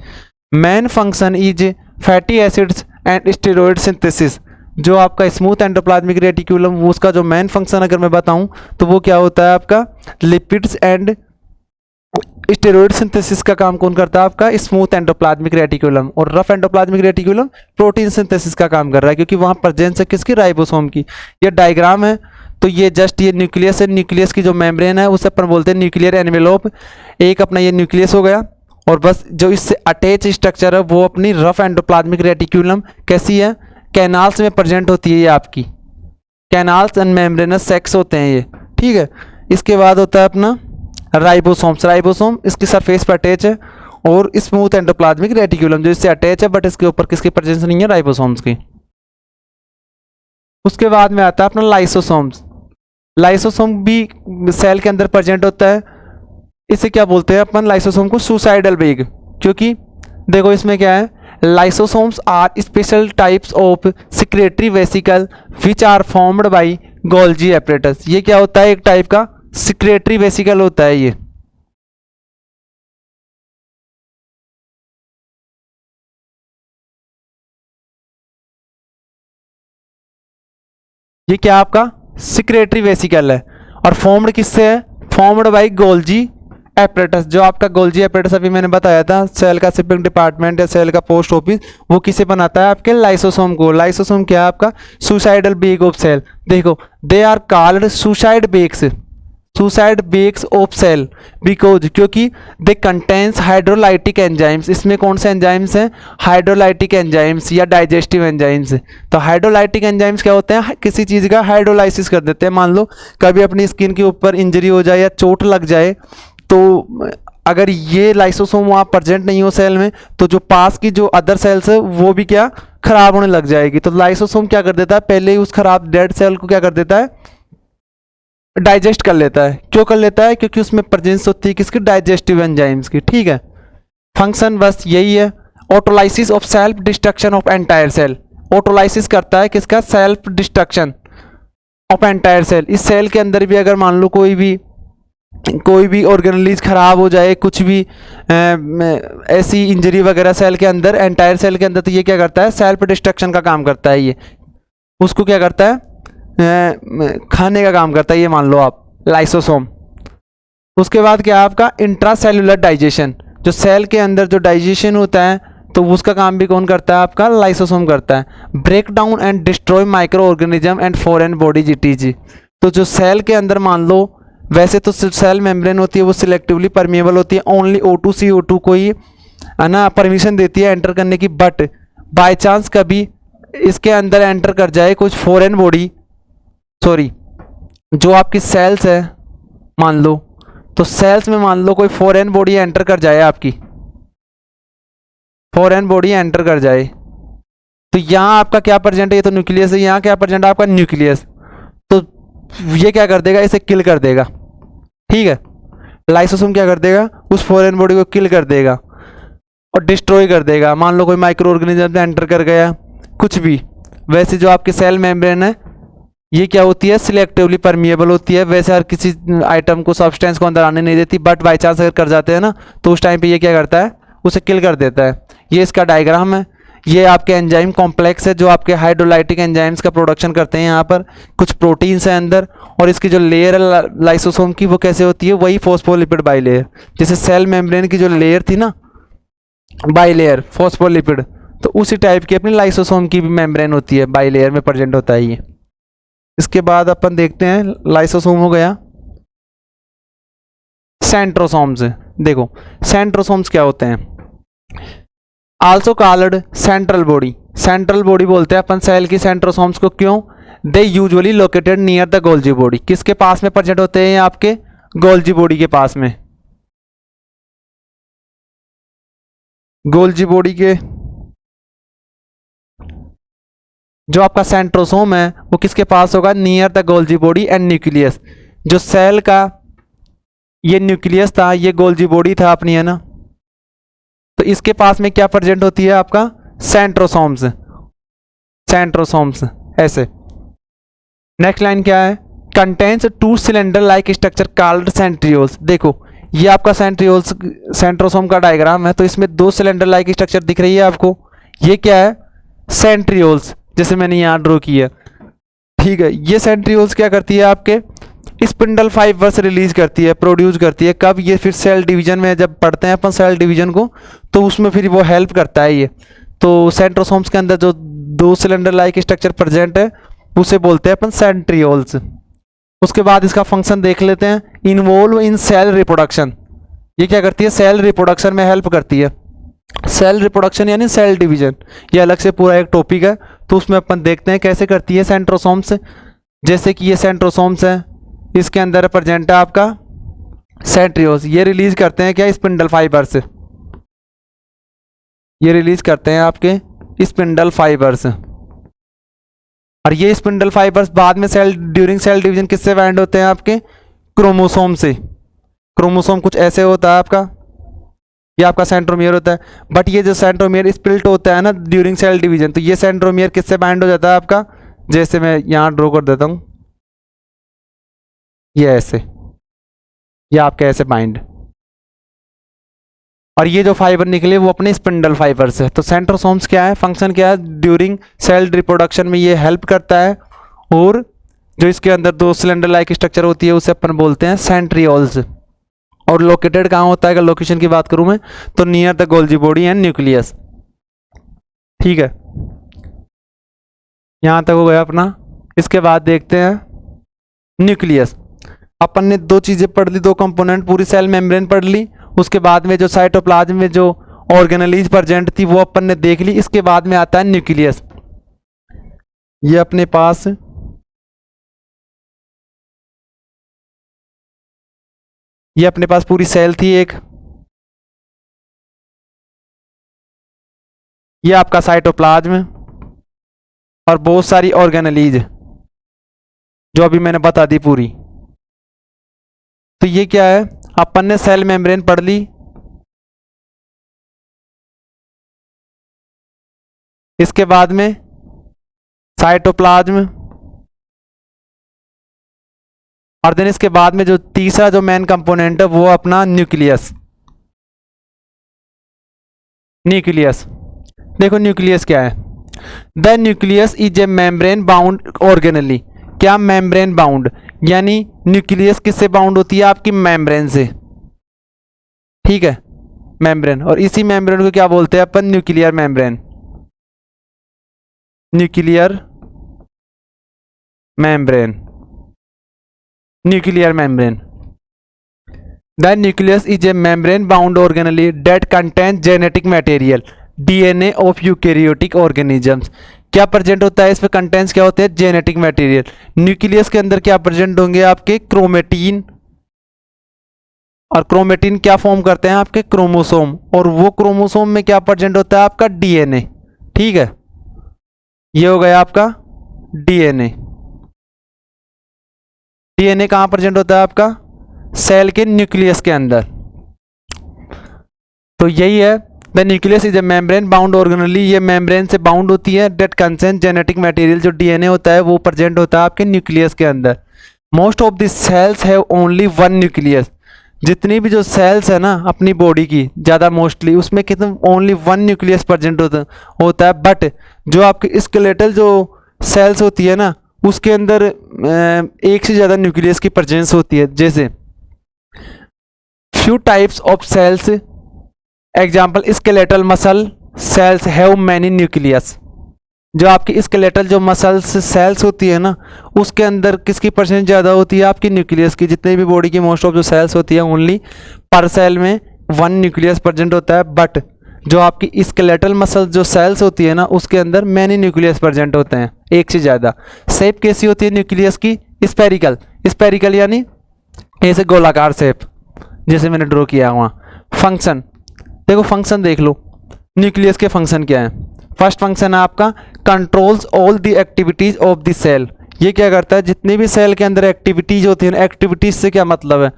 Main function is fatty acids and steroid synthesis. जो आपका स्मूथ एंडोप्लाज्मिक रेटिकुलम, उसका जो मेन फंक्शन अगर मैं बताऊं तो वो क्या होता है आपका, लिपिड्स एंड स्टेरॉइड सिंथेसिस का काम कौन करता है आपका, स्मूथ एंडोप्लाज्मिक रेटिकुलम। और rough endoplasmic reticulum protein synthesis का काम कर रहा है, क्योंकि वहाँ प्रेजेंस है किसकी, राइबोसोम की। ये डायग्राम है, तो ये जस्ट ये न्यूक्लियस है, न्यूक्लियस की जो मेम्ब्रेन है उसे अपन बोलते हैं न्यूक्लियर एनवेलोप। एक अपना ये न्यूक्लियस हो गया, और बस जो इससे अटैच स्ट्रक्चर है वो अपनी रफ एंडोप्लाज्मिक रेटिकुलम कैसी है, कैनाल्स में प्रेजेंट होती है ये आपकी, कैनाल्स एंड मेम्ब्रेनस सेक्स होते हैं ये, ठीक है। इसके बाद होता है अपना राइबोसोम्स, राइबोसोम इसकी सरफेस पर अटैच है, और स्मूथ एंडोप्लाज्मिक रेटिकुलम जो इससे अटैच है बट इसके ऊपर किसकी प्रेजेंस नहीं है, राइबोसोम्स की। उसके बाद में आता है अपना लाइसोसोम्स। लाइसोसोम भी सेल के अंदर प्रेजेंट होता है। इसे क्या बोलते हैं अपन, लाइसोसोम को सुसाइडल बेग, क्योंकि देखो इसमें क्या है, lysosomes are special types of secretory vesicle which are formed by Golgi apparatus. ये क्या होता है, एक टाइप का सिक्रेटरी वेसिकल होता है ये क्या आपका सिक्रेटरी वेसिकल है, और फॉर्म्ड किससे है, फॉर्म्ड बाय गोल्जी एपरेटस। जो आपका गोल्जी एपरेटस अभी मैंने बताया था, सेल का शिपिंग डिपार्टमेंट या सेल का पोस्ट ऑफिस, वो किसे बनाता है, आपके लाइसोसोम को। लाइसोसोम क्या है आपका, सुसाइडल बेग ऑफ सेल। देखो they are called suicide bags, suicide bags of cell because, क्योंकि दे कंटेन्स हाइड्रोलाइटिक एंजाइम्स। इसमें कौन से एंजाइम्स हैं, हाइड्रोलाइटिक एंजाइम्स या डाइजेस्टिव एंजाइम्स। तो हाइड्रोलाइटिक एंजाइम्स क्या होते हैं, किसी चीज़ का हाइड्रोलाइसिस कर देते हैं। मान लो कभी अपनी स्किन के ऊपर इंजरी हो जाए या चोट लग जाए, तो अगर ये लाइसोसोम वहाँ प्रेजेंट नहीं हो सेल में, तो जो पास की जो अदर सेल्स है वो भी क्या, खराब होने लग जाएगी। तो लाइसोसोम क्या कर देता है, पहले ही उस खराब डेड सेल को क्या कर देता है, डाइजेस्ट कर लेता है। क्यों कर लेता है, क्योंकि उसमें प्रेजेंस होती है किसकी, डाइजेस्टिव एंजाइम्स की, ठीक है। फंक्शन बस यही है। Autolysis of self destruction of entire cell, autolysis करता है किसका, self destruction of entire cell. इस सेल के अंदर भी अगर मान लो कोई भी ऑर्गेनलीज खराब हो जाए, कुछ भी ऐसी इंजरी वगैरह सेल के अंदर, एंटायर सेल के अंदर, तो ये क्या करता है, सेल्फ डिस्ट्रक्शन का काम करता है। ये उसको क्या करता है, खाने का काम करता है, ये मान लो आप, लाइसोसोम। उसके बाद क्या आपका इंट्रासेलुलर डाइजेशन, जो सेल के अंदर जो डाइजेशन होता है तो उसका काम भी कौन करता है, आपका लाइसोसोम करता है। Break down and destroy micro organism and foreign bodies जीटीजी। तो जो सेल के अंदर मान लो, वैसे तो सेल मेम्ब्रेन होती है वो सिलेक्टिवली परमिएबल होती है, ओनली O2 CO2 को ही है ना परमिशन देती है एंटर करने की, बट बाय चांस कभी इसके अंदर एंटर कर जाए कुछ फॉरेन बॉडी, सॉरी जो आपकी सेल्स है मान लो, तो सेल्स में मान लो कोई फॉरेन बॉडी एंटर कर जाए, आपकी फॉरेन बॉडी एंटर कर जाए, तो यहाँ आपका क्या प्रेजेंट है, ये तो न्यूक्लियस है, यहाँ क्या प्रेजेंट है आपका, न्यूक्लियस। तो ये क्या कर देगा, इसे किल कर देगा, ठीक है। लाइसोसोम क्या कर देगा, उस फॉरेन बॉडी को किल कर देगा और डिस्ट्रॉय कर देगा। मान लो कोई माइक्रो ऑर्गेनिज्म एंटर कर गया, कुछ भी। वैसे जो आपकी सेल मेम्ब्रेन है ये क्या होती है, सिलेक्टिवली परमिएबल होती है। वैसे हर किसी आइटम को, सब्सटेंस को अंदर आने नहीं देती, बट बाई चांस अगर कर जाते हैं ना, तो उस टाइम पे ये क्या करता है, उसे किल कर देता है। ये इसका डायग्राम है। ये आपके एंजाइम कॉम्प्लेक्स है जो आपके हाइड्रोलाइटिक एंजाइम्स का प्रोडक्शन करते हैं। यहाँ पर कुछ प्रोटीन्स है अंदर, और इसकी जो लेयर है लाइसोसोम की वो कैसे होती है, वही फॉस्फोलिपिड बाइलेयर। जैसे सेल मेम्ब्रेन की जो लेयर थी ना, बाइलेयर फॉस्फोलिपिड, तो उसी टाइप की अपनी लाइसोसोम की भी मेम्ब्रेन होती है, बाइलेयर में प्रेजेंट होता है ये। इसके बाद अपन देखते हैं, लाइसोसोम हो गया। सेंट्रोसोम्स, देखो सेंट्रोसोम्स क्या होते हैं, also called central body. Central body बोलते हैं अपन सेल की सेंट्रोसोम्स को, क्यों, they usually located near the Golgi body. किसके पास में प्रेजेंट होते हैं, आपके गोल्जी बॉडी के पास में। गोल्जी बॉडी के जो आपका सेंट्रोसोम है वो किसके पास होगा, near the Golgi body and nucleus. जो सेल का ये न्यूक्लियस था, ये गोल्जी बॉडी था अपनी, है ना। तो इसके पास में क्या प्रेजेंट होती है, आपका सेंट्रोसोम्स। सेंट्रोसोम्स ऐसे। नेक्स्ट लाइन क्या है, contains two cylinder like structure called centrioles. देखो ये आपका सेंट्रियोल्स सेंट्रोसोम का डायग्राम है, तो इसमें दो सिलेंडर लाइक स्ट्रक्चर दिख रही है आपको। ये क्या है, सेंट्रियोल्स। जैसे मैंने यहाँ ड्रॉ किया, ठीक है। ये सेंट्रियोल्स क्या करती है, आपके स्पिंडल फाइबर्स रिलीज करती है, प्रोड्यूस करती है। कब, ये फिर सेल डिवीजन में जब पढ़ते हैं अपन सेल डिवीजन को, तो उसमें फिर वो हेल्प करता है ये। तो सेंट्रोसोम्स के अंदर जो 2 सिलेंडर लाइक स्ट्रक्चर प्रेजेंट है उसे बोलते हैं अपन सेंट्रियोल्स। उसके बाद इसका फंक्शन देख लेते हैं। इन्वॉल्व इन सेल रिप्रोडक्शन, ये क्या करती है, सेल रिप्रोडक्शन में हेल्प करती है। सेल रिप्रोडक्शन यानी सेल डिवीजन, ये अलग से पूरा एक टॉपिक है, तो उसमें अपन देखते हैं कैसे करती है सेंट्रोसोम्स। जैसे कि ये सेंट्रोसोम्स है, इसके अंदर प्रेजेंट है आपका सेंट्रियोल्स। ये रिलीज करते हैं क्या, स्पिंडल फाइबर से, ये रिलीज करते हैं आपके स्पिंडल फाइबर्स। और ये स्पिंडल फाइबर्स बाद में सेल ड्यूरिंग सेल डिवीजन किससे बाइंड होते हैं, आपके क्रोमोसोम से। क्रोमोसोम कुछ ऐसे होता है आपका, ये आपका सेंट्रोमियर होता है। बट ये जो सेंट्रोमियर स्प्लिट होता है ना ड्यूरिंग सेल डिवीजन, तो ये सेंट्रोमियर किससे बाइंड हो जाता है आपका, जैसे मैं यहाँ ड्रॉ कर देता हूँ, ये ऐसे, ये आपके ऐसे बाइंड। और ये जो फाइबर निकले वो अपने स्पिंडल फाइबर्स है। तो सेंट्रोसोम्स क्या है, फंक्शन क्या है, ड्यूरिंग सेल रिप्रोडक्शन में ये हेल्प करता है। और जो इसके अंदर 2 सिलेंडर लाइक स्ट्रक्चर होती है उसे अपन बोलते हैं सेंट्रियोल्स। और लोकेटेड कहाँ होता है, अगर लोकेशन की बात करूं मैं, तो near the Golgi body and nucleus, ठीक है। यहां तक हो गया अपना। इसके बाद देखते हैं न्यूक्लियस। अपन ने 2 चीजें पढ़ ली, 2 कंपोनेंट, पूरी सेल मेम्ब्रेन पढ़ ली। उसके बाद में जो साइटोप्लाज्म में जो ऑर्गेनेलीज प्रेजेंट थी वो अपन ने देख ली। इसके बाद में आता है न्यूक्लियस। ये अपने पास पूरी सेल थी एक, ये आपका साइटोप्लाज्म और बहुत सारी ऑर्गेनेलीज जो अभी मैंने बता दी पूरी। तो ये क्या है, अपन ने सेल मेम्ब्रेन पढ़ ली। इसके बाद में साइटोप्लाज्म, और देन इसके बाद में जो तीसरा जो मेन कंपोनेंट है वो अपना न्यूक्लियस। न्यूक्लियस देखो, न्यूक्लियस क्या है, the nucleus is a membrane bound organelle. क्या, मेम्ब्रेन बाउंड, यानी न्यूक्लियस किससे बाउंड होती है, आपकी मेम्ब्रेन से, ठीक है, मेम्ब्रेन। और इसी मेम्ब्रेन को क्या बोलते हैं अपन, nuclear membrane. Nuclear membrane, nuclear membrane. The nucleus is a membrane bound organelle that contain genetic material, DNA of eukaryotic organisms. क्या प्रेजेंट होता है इसमें, कंटेंट्स क्या होते हैं, जेनेटिक मटेरियल। न्यूक्लियस के अंदर क्या प्रेजेंट होंगे, आपके क्रोमेटिन। और क्रोमेटिन क्या फॉर्म करते हैं, आपके क्रोमोसोम। और वो क्रोमोसोम में क्या प्रेजेंट होता है, आपका डीएनए, ठीक है। ये हो गया आपका डीएनए। डीएनए कहां प्रेजेंट होता है, आपका सेल के न्यूक्लियस के अंदर। तो यही है, the nucleus is a membrane bound organelle. ये मेम्ब्रेन से बाउंड होती है, डेट कंसेंट जेनेटिक मटेरियल, जो डीएनए होता है वो प्रेजेंट होता है आपके न्यूक्लियस के अंदर। Most of the cells have only 1 nucleus. जितनी भी जो सेल्स है ना अपनी बॉडी की, ज़्यादा मोस्टली उसमें कितना, ओनली 1 न्यूक्लियस प्रेजेंट होता है। बट जो आपके स्केलेटल जो सेल्स होती है ना, उसके अंदर एक से ज़्यादा न्यूक्लियस की प्रेजेंस होती है। जैसे few types of cells, example skeletal muscle cells have many nucleus. जो आपकी स्केलेटल जो मसल्स सेल्स होती है ना, उसके अंदर किसकी परसेंट ज़्यादा होती है, आपकी न्यूक्लियस की। जितने भी बॉडी की मोस्ट ऑफ जो सेल्स होती है, ओनली पर सेल में 1 न्यूक्लियस प्रेजेंट होता है। बट जो आपकी स्केलेटल मसल जो सेल्स होती है ना, उसके अंदर मैनी न्यूक्लियस प्रेजेंट होते हैं, एक से ज़्यादा। शेप कैसी होती है न्यूक्लियस की, स्पेरिकल। स्पेरिकल यानी ऐसे गोलाकार शेप, जैसे मैंने ड्रॉ किया हुआ। फंक्शन देखो, फंक्शन देख लो, न्यूक्लियस के फंक्शन क्या है। फर्स्ट फंक्शन है आपका controls all the activities of the cell. ये क्या करता है, जितनी भी सेल के अंदर एक्टिविटीज होती है, एक्टिविटीज से क्या मतलब है,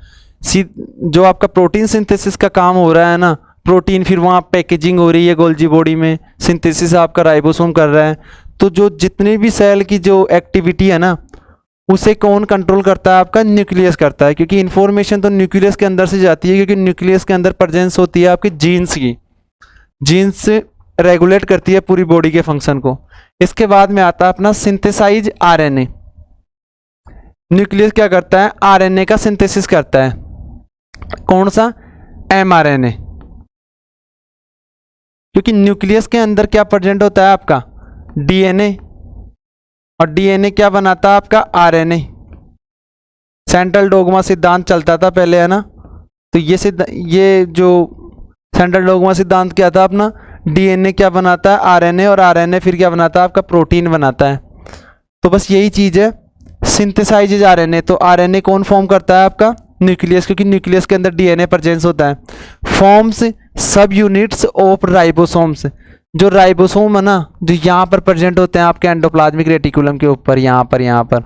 जो आपका प्रोटीन सिंथेसिस का काम हो रहा है ना, प्रोटीन फिर वहाँ पैकेजिंग हो रही है गोल्जी बॉडी में, सिंथेसिस आपका राइबोसोम कर रहा है। तो जो जितनी भी सेल की जो एक्टिविटी है ना, उसे कौन कंट्रोल करता है, आपका न्यूक्लियस करता है। क्योंकि इन्फॉर्मेशन तो न्यूक्लियस के अंदर से जाती है, क्योंकि न्यूक्लियस के अंदर प्रेजेंस होती है आपकी जीन्स की। जीन्स रेगुलेट करती है पूरी बॉडी के फंक्शन को। इसके बाद में आता है अपना सिंथेसाइज आरएनए। न्यूक्लियस क्या करता है, आरएनए का सिंथेसिस करता है। कौन सा, एमआरएनए। क्योंकि न्यूक्लियस के अंदर क्या प्रेजेंट होता है आपका, डीएनए, और डीएनए क्या बनाता है आपका, आरएनए। सेंट्रल डोग्मा सिद्धांत चलता था पहले, है ना। तो ये जो सेंट्रल डोग्मा सिद्धांत क्या था अपना, डीएनए क्या बनाता है, आरएनए, और आरएनए फिर क्या बनाता है आपका, प्रोटीन बनाता है। तो बस यही चीज़ है, सिंथेसाइजेज आरएनए। तो आरएनए कौन फॉर्म करता है आपका, न्यूक्लियस, क्योंकि न्यूक्लियस के अंदर डीएनए प्रेजेंस होता है। फॉर्म्स सब यूनिट्स ऑफ राइबोसोम्स। जो राइबोसोम है ना, जो यहाँ पर प्रेजेंट होते हैं आपके एंडोप्लाज्मिक रेटिकुलम के ऊपर, यहाँ पर।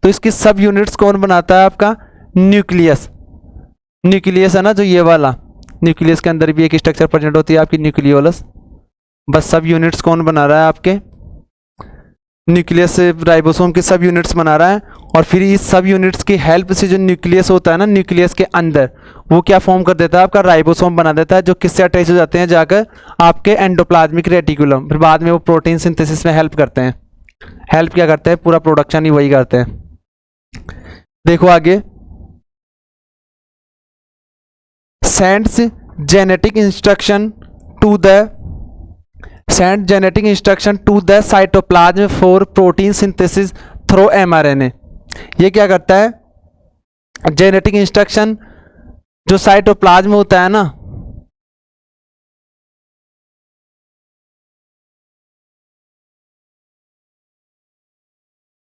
तो इसकी सब यूनिट्स कौन बनाता है आपका, न्यूक्लियस। न्यूक्लियस है ना जो ये वाला, न्यूक्लियस के अंदर भी एक स्ट्रक्चर प्रेजेंट होती है आपकी, न्यूक्लियोलस। बस सब यूनिट्स कौन बना रहा है आपके, न्यूक्लियस से राइबोसोम के सब यूनिट्स बना रहा है। और फिर इस सब यूनिट्स की हेल्प से जो न्यूक्लियस होता है ना, न्यूक्लियस के अंदर वो क्या फॉर्म कर देता है आपका, राइबोसोम बना देता है, जो किससे अटैच हो जाते हैं जाकर आपके एंडोप्लाज्मिक रेटिकुलम। फिर बाद में वो प्रोटीन सिंथेसिस में हेल्प करते हैं। हेल्प क्या करते हैं, पूरा प्रोडक्शन ही वही करते हैं। देखो आगे, sends genetic instruction to the cytoplasm for protein synthesis through mRNA. ये क्या करता है, जेनेटिक इंस्ट्रक्शन जो साइटोप्लाज्म होता है ना,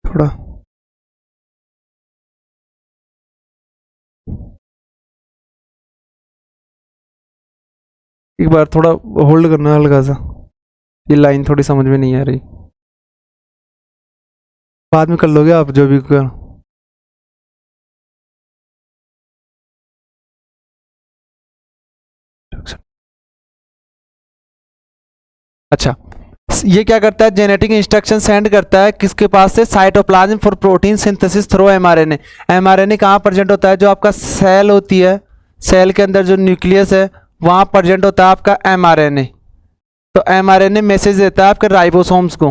थोड़ा एक बार थोड़ा होल्ड करना हल्का सा, ये लाइन थोड़ी समझ में नहीं आ रही, बाद में कर लोगे आप जो भी कर। अच्छा, ये क्या करता है, जेनेटिक इंस्ट्रक्शन सेंड करता है किसके पास से, cytoplasm for protein synthesis through mRNA. MRNA कहाँ प्रेजेंट होता है, जो आपका सेल होती है, सेल के अंदर जो न्यूक्लियस है वहाँ प्रेजेंट होता है आपका एमआरएनए। तो एमआरएनए मैसेज देता है आपके राइबोसोम्स को।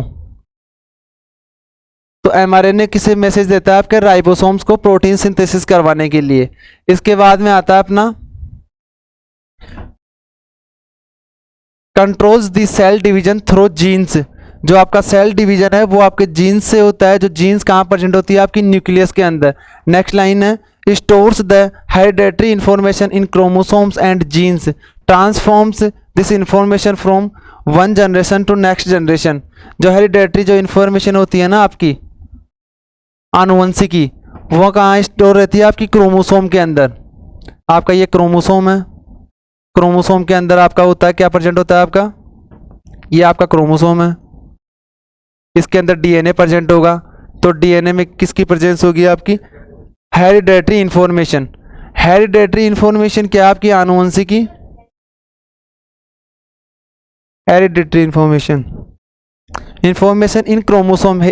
तो एमआरएनए किसे मैसेज देता है, आपके राइबोसोम्स को प्रोटीन सिंथेसिस करवाने के लिए। इसके बाद में आता है अपना controls the cell division through genes. जो आपका सेल डिवीजन है वो आपके जीन्स से होता है। जो जीन्स कहाँ प्रेजेंट होती है, आपकी न्यूक्लियस के अंदर। नेक्स्ट लाइन है, stores the hereditary information in chromosomes and genes, transforms this information from one generation to next generation. जो हेरिडेटरी जो इंफॉर्मेशन होती है ना आपकी आनुवंशिकी, वो कहाँ स्टोर रहती है, आपकी क्रोमोसोम के अंदर। आपका ये क्रोमोसोम है, क्रोमोसोम के अंदर आपका होता है, क्या प्रेजेंट होता है आपका, ये आपका क्रोमोसोम है, इसके अंदर डीएनए प्रेजेंट होगा। तो डीएनए में किसकी प्रेजेंस होगी, आपकी हेरिडेटरी इंफॉर्मेशन। हेरिडेटरी इंफॉर्मेशन क्या, आपकी आनुवंशिकी, hereditary information in chromosome.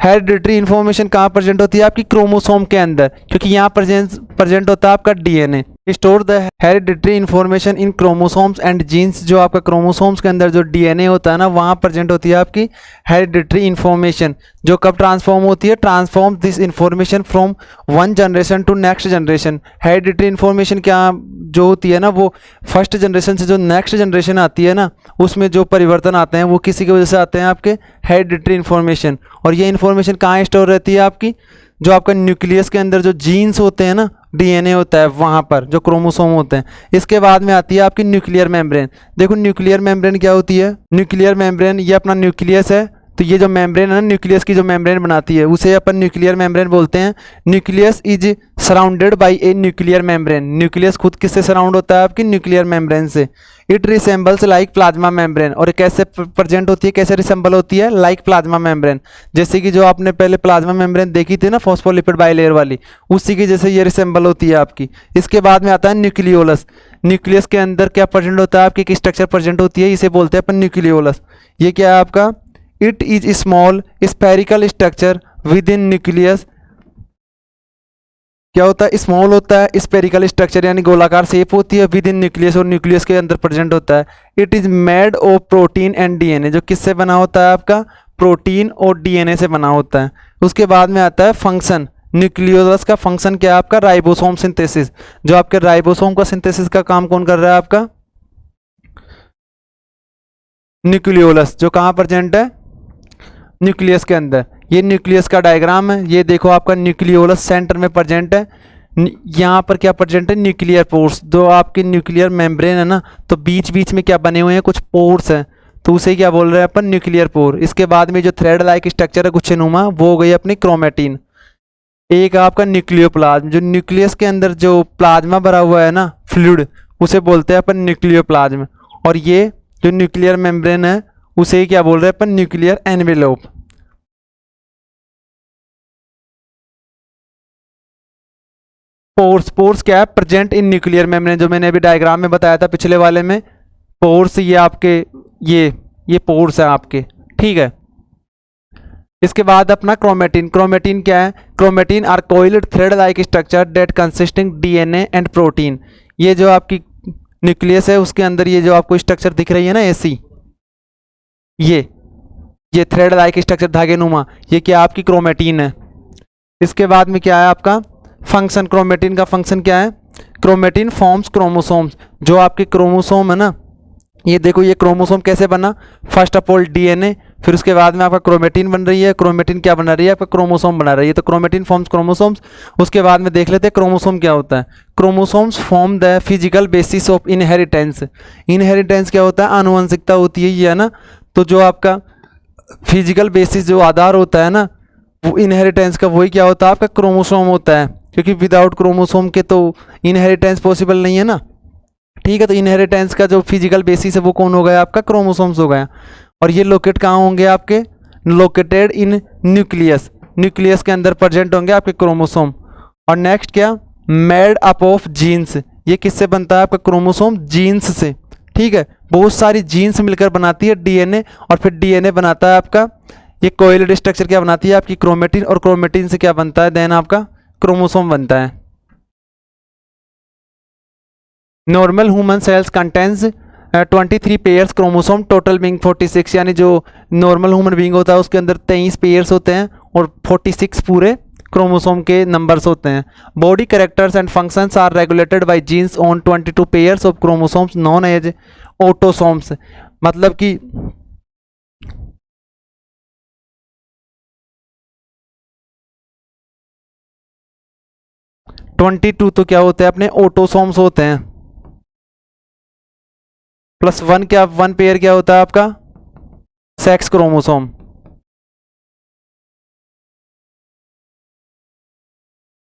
Hereditary information कहाँ प्रेजेंट होती है, आपकी क्रोमोसोम के अंदर, क्योंकि यहाँ प्रेजेंट होता है आपका DNA. Store the hereditary information in chromosomes and genes. जो आपका क्रोमोसोम्स के अंदर जो डीएनए होता है ना, वहाँ प्रेजेंट होती है आपकी हेरिडेटरी इंफॉर्मेशन। जो कब ट्रांसफॉर्म होती है, transform this information from one generation to next generation. Hereditary information क्या जो होती है ना, वो फर्स्ट जनरेशन से जो नेक्स्ट जनरेशन आती है ना, उसमें जो परिवर्तन आते हैं वो किसी की वजह से आते हैं, आपके हेरिडेटरी इंफॉर्मेशन। और ये इंफॉर्मेशन कहाँ स्टोर रहती है, आपकी जो आपका न्यूक्लियस के अंदर जो जीन्स होते हैं ना, डीएनए होता है वहाँ पर, जो क्रोमोसोम होते हैं। इसके बाद में आती है आपकी न्यूक्लियर मेम्ब्रेन। देखो न्यूक्लियर मेम्ब्रेन क्या होती है, न्यूक्लियर मेम्ब्रेन ये अपना न्यूक्लियस है। तो ये जो मेम्ब्रेन है ना, न्यूक्लियस की जो मेम्ब्रेन बनाती है, उसे अपन न्यूक्लियर मेम्ब्रेन बोलते हैं। Nucleus is surrounded by a nuclear membrane. Nucleus खुद किससे सराउंड होता है, आपकी न्यूक्लियर मेम्ब्रेन से। It resembles like plasma membrane. और कैसे प्रेजेंट होती है, कैसे रिसेंबल होती है, लाइक प्लाज्मा मेम्ब्रेन। जैसे कि जो आपने पहले प्लाज्मा मेम्ब्रेन देखी थी ना, फॉस्फोलिपिड बाइलेयर वाली, उसी की जैसे ये रिसेंबल होती है आपकी। इसके बाद में आता है न्यूक्लियोलस। न्यूक्लियस के अंदर क्या प्रेजेंट होता है, आपकी एक स्ट्रक्चर प्रेजेंट होती है, इसे बोलते हैं अपन न्यूक्लियोलस। ये क्या है आपका, it is small spherical structure with in nucleus. क्या होता है, स्मॉल होता है, स्पेरिकल स्ट्रक्चर यानी गोलाकार शेप होती है विद इन न्यूक्लियस और न्यूक्लियस के अंदर प्रेजेंट होता है। It is made of protein and DNA, जो किससे बना होता है आपका, प्रोटीन और डीएनए से बना होता है। उसके बाद में आता है फंक्शन, न्यूक्लियोलस का फंक्शन क्या है आपका, राइबोसोम सिंथेसिस। जो आपके राइबोसोम का सिंथेसिस का काम कौन कर रहा है आपका, न्यूक्लियोलस, जो कहाँ प्रेजेंट है, न्यूक्लियस के अंदर। ये न्यूक्लियस का डायग्राम है, ये देखो आपका न्यूक्लियोलस सेंटर में प्रेजेंट है। यहाँ पर क्या प्रेजेंट है, न्यूक्लियर पोर्स, जो आपके न्यूक्लियर मेम्ब्रेन है ना, तो बीच बीच में क्या बने हुए हैं, कुछ पोर्स हैं, तो उसे क्या बोल रहे हैं अपन, न्यूक्लियर पोर। इसके बाद में जो थ्रेड लाइक स्ट्रक्चर है गुच्छनुमा, वो हो गई अपनी क्रोमेटिन। एक आपका न्यूक्लियोप्लाज्म, जो न्यूक्लियस के अंदर जो प्लाज्मा भरा हुआ है ना, फ्लूइड, उसे बोलते हैं अपन न्यूक्लियोप्लाज्म। और ये जो न्यूक्लियर मेम्ब्रेन है उसे क्या बोल रहे हैं अपन, न्यूक्लियर एनवेलोप। पोर्स, पोर्स क्या है, प्रेजेंट इन न्यूक्लियर मेम्ब्रेन, जो मैंने अभी डायग्राम में बताया था पिछले वाले में। पोर्स ये आपके ये पोर्स है आपके, ठीक है। इसके बाद अपना क्रोमेटिन, क्रोमेटिन क्या है, chromatin are coiled thread like structure that consisting DNA and protein. ये जो आपकी न्यूक्लियस है उसके अंदर ये जो आपको स्ट्रक्चर दिख रही है ना ऐसी, ये थ्रेड लाइक स्ट्रक्चर धागे नुमा, ये क्या आपकी क्रोमेटिन है। इसके बाद में क्या है आपका फंक्शन, क्रोमेटिन का फंक्शन क्या है, क्रोमेटिन फॉर्म्स क्रोमोसोम्स। जो आपके क्रोमोसोम है ना, ये देखो ये क्रोमोसोम कैसे बना, फर्स्ट ऑफ ऑल डीएनए, फिर उसके बाद में आपका क्रोमेटिन बन रही है। क्रोमेटिन क्या बना रही है आपका, क्रोमोसोम बना रही है। तो क्रोमेटिन फॉर्म्स क्रोमोसोम्स। उसके बाद में देख लेते हैं क्रोमोसोम क्या होता है। Chromosomes form the physical basis of inheritance. Inheritance क्या होता है, आनुवंशिकता होती है ये, है ना। तो जो आपका फिजिकल बेसिस जो आधार होता है ना, वो इनहेरिटेंस का वही क्या होता है आपका, क्रोमोसोम होता है। क्योंकि विदाउट क्रोमोसोम के तो इनहेरिटेंस पॉसिबल नहीं है ना, ठीक है। तो इनहेरिटेंस का जो फिजिकल बेसिस है वो कौन हो गया आपका, क्रोमोसोम्स हो गया। और ये लोकेट कहाँ होंगे आपके, लोकेटेड इन न्यूक्लियस, न्यूक्लियस के अंदर प्रेजेंट होंगे आपके क्रोमोसोम। और नेक्स्ट क्या, मेड अप ऑफ जीन्स, ये किससे बनता है आपका क्रोमोसोम, जीन्स से, ठीक है। बहुत सारी जीन्स मिलकर बनाती है डीएनए, और फिर डीएनए बनाता है आपका ये कोइल्ड स्ट्रक्चर क्या बनाती है आपकी, क्रोमेटिन, और क्रोमेटिन से क्या बनता है देन आपका क्रोमोसोम बनता है। Normal human cells contains 23 pairs chromosome, total being 46, यानी जो नॉर्मल ह्यूमन बीइंग होता है उसके अंदर 23 पेयर्स होते हैं और 46 पूरे क्रोमोसोम के नंबर्स होते हैं। Body characters and functions are regulated by genes on 22 pairs of chromosomes known as autosomes. मतलब कि ट्वेंटी टू तो क्या होते हैं अपने ऑटोसोम्स होते हैं, प्लस वन क्या, वन पेयर क्या होता है आपका सेक्स क्रोमोसोम,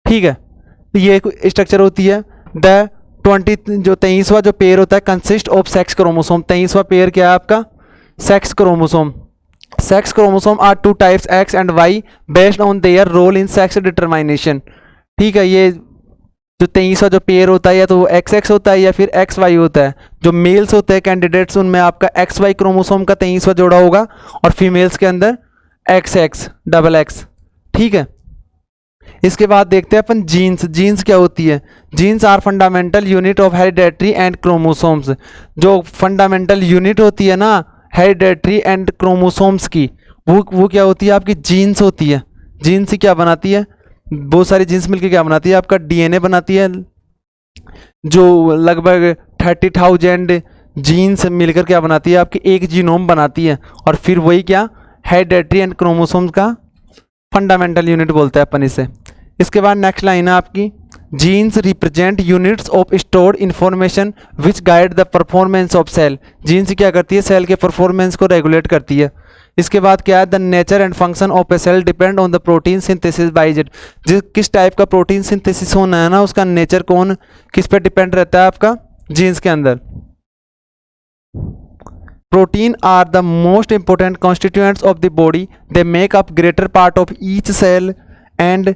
ठीक है। तो ये स्ट्रक्चर होती है। द 20 जो 23वां जो पेयर होता है कंसिस्ट ऑफ सेक्स क्रोमोसोम, 23वां पेयर क्या है आपका sex chromosome. Sex chromosome are two types X and Y based on their role in sex determination, ठीक है। ये जो 23वां जो पेयर होता है या तो वो एक्स एक्स होता है या फिर एक्स वाई होता है। जो मेल्स होते हैं कैंडिडेट्स उनमें आपका एक्स वाई क्रोमोसोम का 23वां जोड़ा होगा, और फीमेल्स के अंदर एक्स एक्स डबल एक्स, ठीक है। इसके बाद देखते हैं अपन जीन्स, जीन्स क्या होती है, genes are fundamental unit of hereditary and chromosomes. जो फंडामेंटल यूनिट होती है ना हेरिडेटरी एंड क्रोमोसोम्स की, वो क्या होती है आपकी जीन्स होती है। जीन्स क्या बनाती है, बहुत सारी जीन्स मिलकर क्या बनाती है आपका डीएनए बनाती है, जो लगभग 30,000 जीन्स मिलकर क्या बनाती है आपकी एक जीनोम बनाती है। और फिर वही क्या हेरिडेटरी एंड क्रोमोसोम्स का फंडामेंटल यूनिट बोलते हैं अपन इसे। इसके बाद नेक्स्ट लाइन है आपकी, genes represent units of stored information which guide the performance of cell. Genes क्या करती है, सेल के परफॉर्मेंस को रेगुलेट करती है। इसके बाद क्या है, the nature and function of a cell depend on the protein synthesis by it. जिस किस टाइप का प्रोटीन सिंथेसिस होना है ना, उसका नेचर कौन किस पे डिपेंड रहता है आपका जीन्स के अंदर। Protein are the most important constituents of the body. They make up greater part of each cell, and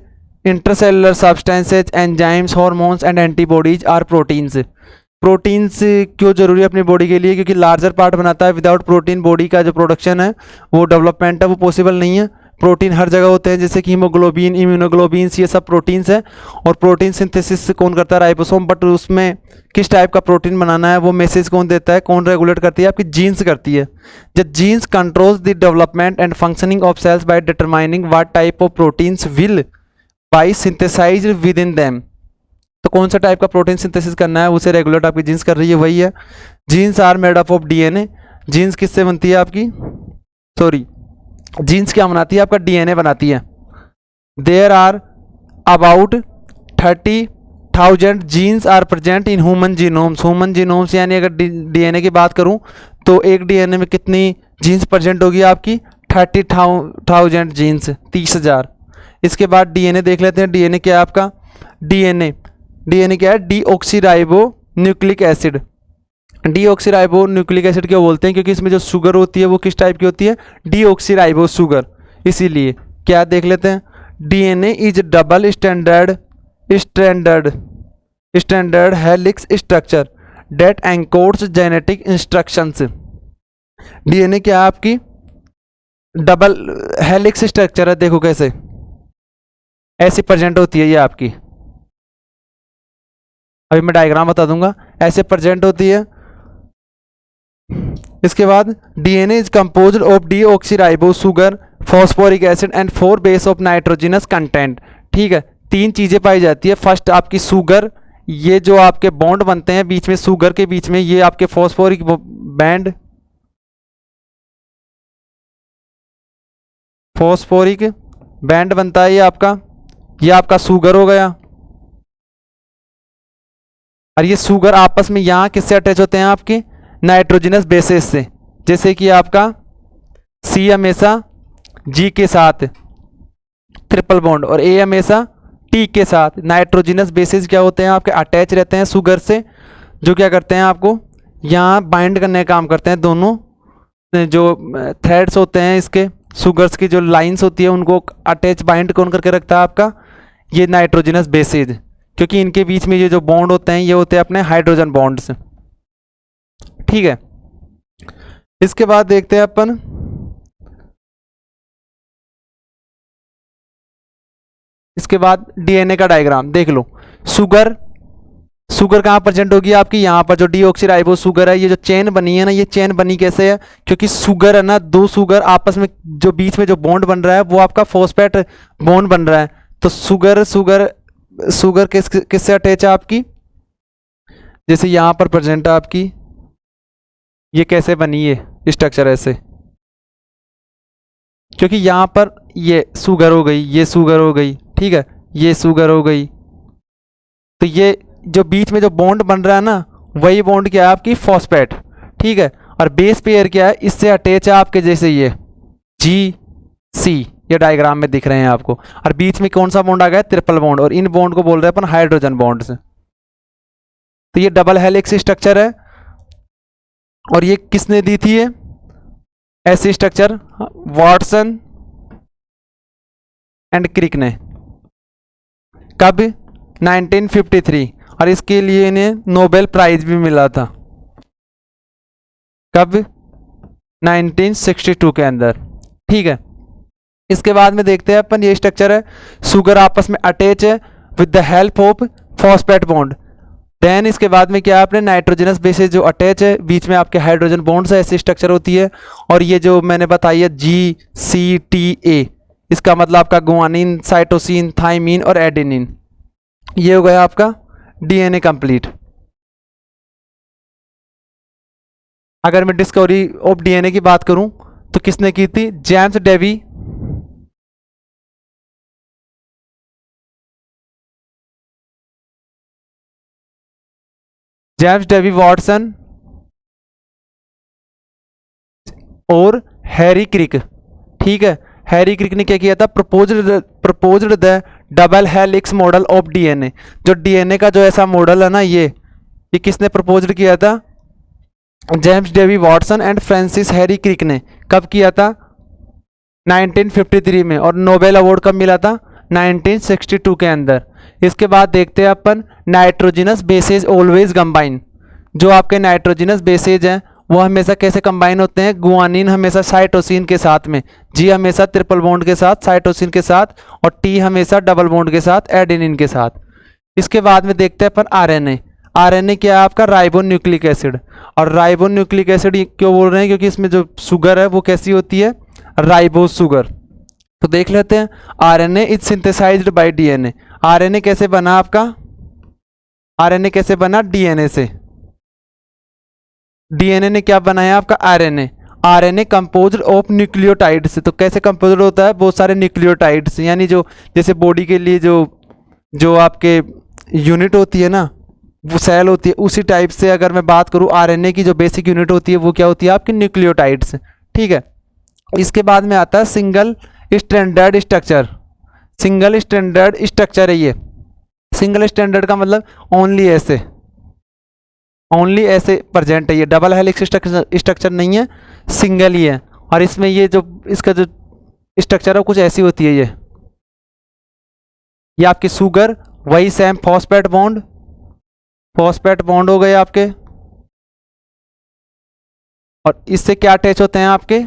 intercellular substances, enzymes, hormones and antibodies are proteins. Proteins क्यों जरूरी है अपनी बॉडी के लिए, क्योंकि लार्जर पार्ट बनाता है। विदाउट प्रोटीन बॉडी का जो प्रोडक्शन है वो डेवलपमेंट है वो पॉसिबल नहीं है। प्रोटीन हर जगह होते हैं, जैसे कि हीमोग्लोबिन, इम्यूनोग्लोबिन्स, ये सब प्रोटीन्स हैं। और प्रोटीन सिंथेसिस कौन करता है? राइबोसोम। बट उसमें किस टाइप का प्रोटीन बनाना है वो मैसेज कौन देता है, कौन रेगुलेट करती है? आपकी जीन्स करती है। The genes controls the development and functioning of cells by determining what type of proteins will be synthesize within them. तो कौन सा टाइप का प्रोटीन सिंथेसिस करना है उसे रेगुलेट आपकी जीन्स कर रही है, वही है। Genes are made up of DNA. Genes किससे बनती है आपकी? सॉरी, जीन्स क्या बनाती है? आपका डीएनए बनाती है। There are about 30,000 genes are present in human genomes. Human genomes यानी अगर डीएनए की बात करूं तो एक डीएनए में कितनी जीन्स प्रेजेंट होगी आपकी? 30,000 जीन्स, 30,000। इसके बाद डीएनए देख लेते हैं। डीएनए क्या है आपका? डीएनए क्या है? Deoxyribo nucleic acid. Deoxyribo nucleic acid क्यों बोलते हैं? क्योंकि इसमें जो शुगर होती है वो किस टाइप की होती है? Deoxyribo sugar. इसीलिए क्या देख लेते हैं? DNA is double standard helix structure that encodes genetic instructions. DNA क्या है आपकी? डबल हेलिक्स स्ट्रक्चर है। देखो कैसे ऐसी प्रेजेंट होती है ये आपकी। अभी मैं डायग्राम बता दूंगा। ऐसे प्रेजेंट होती है। इसके बाद DNA is composed of deoxyribo sugar, phosphoric acid and 4 base of nitrogenous content. ठीक है, 3 चीजें पाई जाती है। फर्स्ट आपकी शुगर, ये जो आपके बॉन्ड बनते हैं बीच में, शुगर के बीच में ये आपके फॉस्फोरिक बैंड बनता है। ये आपका शुगर हो गया। और ये शुगर आपस में यहाँ किससे अटैच होते हैं? आपके नाइट्रोजनस बेसेस से। जैसे कि आपका सी हमेशा जी के साथ ट्रिपल बॉन्ड और ए हमेशा टी के साथ। नाइट्रोजनस बेसेस क्या होते हैं? आपके अटैच रहते हैं शुगर से, जो क्या करते हैं आपको यहाँ बाइंड करने का काम करते हैं। दोनों जो थ्रेड्स होते हैं इसके शुगर्स की जो लाइंस होती है उनको अटैच बाइंड कौन करके रखता है? आपका ये नाइट्रोजनस बेसेज। क्योंकि इनके बीच में ये जो बॉन्ड होते हैं ये होते हैं अपने हाइड्रोजन बॉन्ड्स। ठीक है, इसके बाद देखते हैं अपन इसके बाद डीएनए का डायग्राम देख लो। शुगर कहाँ प्रेजेंट होगी आपकी? यहाँ पर जो डीऑक्सीराइबो शुगर है, ये जो चेन बनी है ना, ये चेन बनी कैसे है? क्योंकि शुगर है ना, 2 शुगर आपस में जो बीच में जो बॉन्ड बन रहा है वो आपका फॉस्फेट बॉन्ड बन रहा है। तो शुगर किससे अटैच है आपकी? जैसे यहाँ पर प्रेजेंट है आपकी, ये कैसे बनी है स्ट्रक्चर ऐसे? क्योंकि यहाँ पर ये शुगर हो गई, ये शुगर हो गई, ठीक है, ये शुगर हो गई। तो ये जो बीच में जो बॉन्ड बन रहा है ना, वही बॉन्ड क्या है आपकी? फॉस्फेट। ठीक है, और बेस पेयर क्या है? इससे अटैच है आपके, जैसे ये जी सी, ये डायग्राम में दिख रहे हैं आपको। और बीच में कौन सा बॉन्ड आ गया? Triple bond. और इन बॉन्ड को बोल रहे हैं अपन हाइड्रोजन बॉन्ड से। तो ये डबल हेलिक्स स्ट्रक्चर है। और ये किसने दी थी? ये ऐसी स्ट्रक्चर वाटसन एंड क्रिक ने। कब? 1953। और इसके लिए इन्हें नोबेल प्राइज भी मिला था। कब? 1962 के अंदर। ठीक है, इसके बाद में देखते हैं अपन, ये स्ट्रक्चर है। शुगर आपस में अटैच है with the help of phosphate bond. Then इसके बाद में क्या है? अपने नाइट्रोजनस बेसेस जो अटैच है, बीच में आपके हाइड्रोजन बॉन्ड्स है, ऐसी स्ट्रक्चर होती है। और ये जो मैंने बताई है GCTA, इसका मतलब आपका गुआनिन, साइटोसिन, थाइमिन और एडेनिन। ये हो गया आपका डीएनए कंप्लीट। अगर मैं डिस्कवरी ऑफ डीएनए की बात करूं तो किसने की थी? जेम्स डेवी वाटसन और हैरी क्रिक। ठीक है, हैरी क्रिक ने क्या किया था? Proposed the double helix model of DNA. जो डीएनए का जो ऐसा मॉडल है ना, ये किसने प्रपोज्ड किया था? James Dewey Watson and Francis Harry Crick ने। कब किया था? 1953 में। और नोबेल अवार्ड कब मिला था? 1962 के अंदर। इसके बाद देखते हैं अपन नाइट्रोजिनस बेसेज ऑलवेज कंबाइन। जो आपके नाइट्रोजिनस बेसेज हैं वो हमेशा कैसे कंबाइन होते हैं, गुआनिन हमेशा साइटोसिन के साथ में, जी हमेशा ट्रिपल बॉन्ड के साथ साइटोसिन के साथ, और टी हमेशा डबल बॉन्ड के साथ एडेनिन के साथ। इसके बाद में देखते हैं अपन आरएनए। आरएनए क्या है आपका, राइबो न्यूक्लिक एसिड। और राइबो न्यूक्लिक एसिड क्यों बोल रहे हैं, क्योंकि इसमें जो शुगर है वो कैसी होती है, राइबो शुगर। तो देख लेते हैं, RNA is synthesized by DNA. RNA कैसे बना आपका, आरएनए कैसे बना, डीएनए से। डीएनए ने क्या बनाया आपका, RNA. RNA composed of nucleotide से। तो कैसे कंपोज्ड होता है, बहुत सारे न्यूक्लियोटाइड से, यानी जो जैसे बॉडी के लिए जो आपके यूनिट होती है ना, वो सेल होती है, उसी टाइप से अगर मैं बात करूँ आरएनए की जो बेसिक यूनिट होती है वो क्या होती है आपकी, न्यूक्लियोटाइड्स। ठीक है। इसके बाद में आता है single standard structure. Single standard structure है ये। सिंगल स्टैंडर्ड का मतलब ओनली ऐसे प्रेजेंट है, ये डबल हेलिक्स स्ट्रक्चर नहीं है, सिंगल ही है। और इसमें ये जो इसका जो स्ट्रक्चर है कुछ ऐसी होती है, ये आपकी शुगर, वही सेम फॉस्फेट बॉन्ड हो गए आपके, और इससे क्या अटैच होते हैं आपके,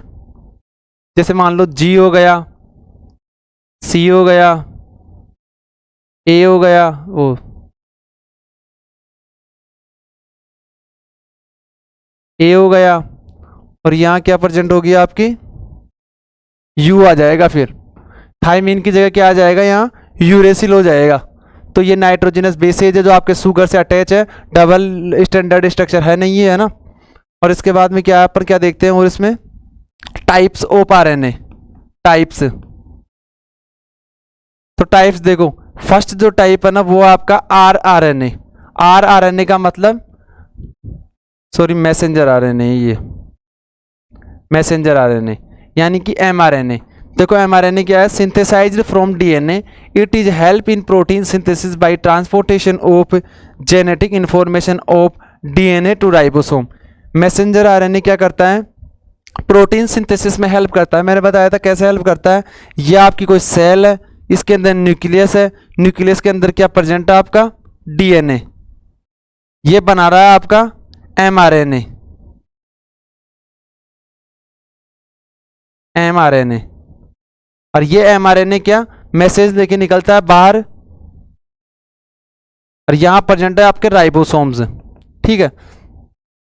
जैसे मान लो जी हो गया, सी हो गया, ए हो गया, ओ ए हो गया, और यहाँ क्या प्रेजेंट होगी आपकी, यू आ जाएगा। फिर थाइमीन की जगह क्या आ जाएगा, यहाँ यूरेसिल हो जाएगा। तो ये नाइट्रोजनस बेसेज है जो आपके शुगर से अटैच है, डबल स्टैंडर्ड स्ट्रक्चर है नहीं है ना। और इसके बाद में क्या पर क्या देखते हैं, और इसमें टाइप्स ऑफ आरएनए, टाइप्स। तो टाइप्स देखो, फर्स्ट जो टाइप है ना वो आपका आरआरएनए। आरआरएनए का मतलब, सॉरी मैसेंजर आरएनए, ये मैसेंजर आरएनए, यानी कि एमआरएनए। देखो एमआरएनए क्या है, synthesized from DNA, it is help in protein synthesis by transportation of genetic information of DNA to ribosome. Messenger RNA क्या करता है, प्रोटीन सिंथेसिस में हेल्प करता है। मैंने बताया था कैसे हेल्प करता है। ये आपकी कोई सेल है, इसके अंदर न्यूक्लियस है, न्यूक्लियस के अंदर क्या प्रेजेंट है आपका, डीएनए। ये बना रहा है आपका एमआरएनए, एमआरएनए। और ये एमआरएनए क्या, मैसेज लेके निकलता है बाहर, और यहां प्रेजेंट है आपके राइबोसोम्स। ठीक है।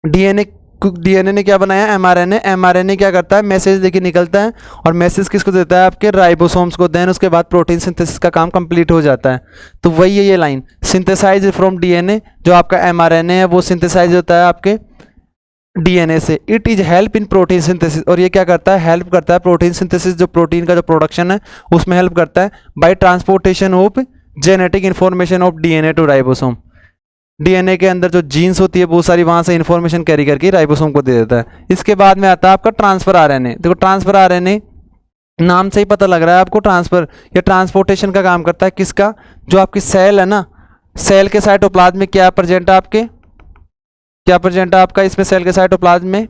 डीएनए ने क्या बनाया, एमआरएनए। एमआरएनए क्या करता है, मैसेज लेके निकलता है, और मैसेज किसको देता है, आपके राइबोसोम्स को। देन उसके बाद प्रोटीन सिंथेसिस का काम कंप्लीट हो जाता है। तो वही है ये लाइन, सिंथेसाइज फ्रॉम डीएनए। जो आपका एमआरएनए है वो सिंथेसाइज होता है आपके डीएनए से। It is help in protein synthesis. और ये क्या करता है, हेल्प करता है प्रोटीन सिंथेसिस, जो प्रोटीन का जो प्रोडक्शन है उसमें हेल्प करता है, by transportation of genetic information of DNA to ribosome. DNA के अंदर जो जीन्स होती है बहुत सारी, वहां से इन्फॉर्मेशन कैरी करके राइबोसोम को दे देता है। इसके बाद में आता है आपका ट्रांसफर आरएनए। देखो ट्रांसफर आरएनए नाम से ही पता लग रहा है आपको, ट्रांसफर या ट्रांसपोर्टेशन का काम करता है। किसका, जो आपकी सेल है ना, सेल के साइटोप्लाज्म में क्या प्रेजेंट है आपके, क्या प्रेजेंट है आपका इसमें सेल के साइटोप्लाज्म में,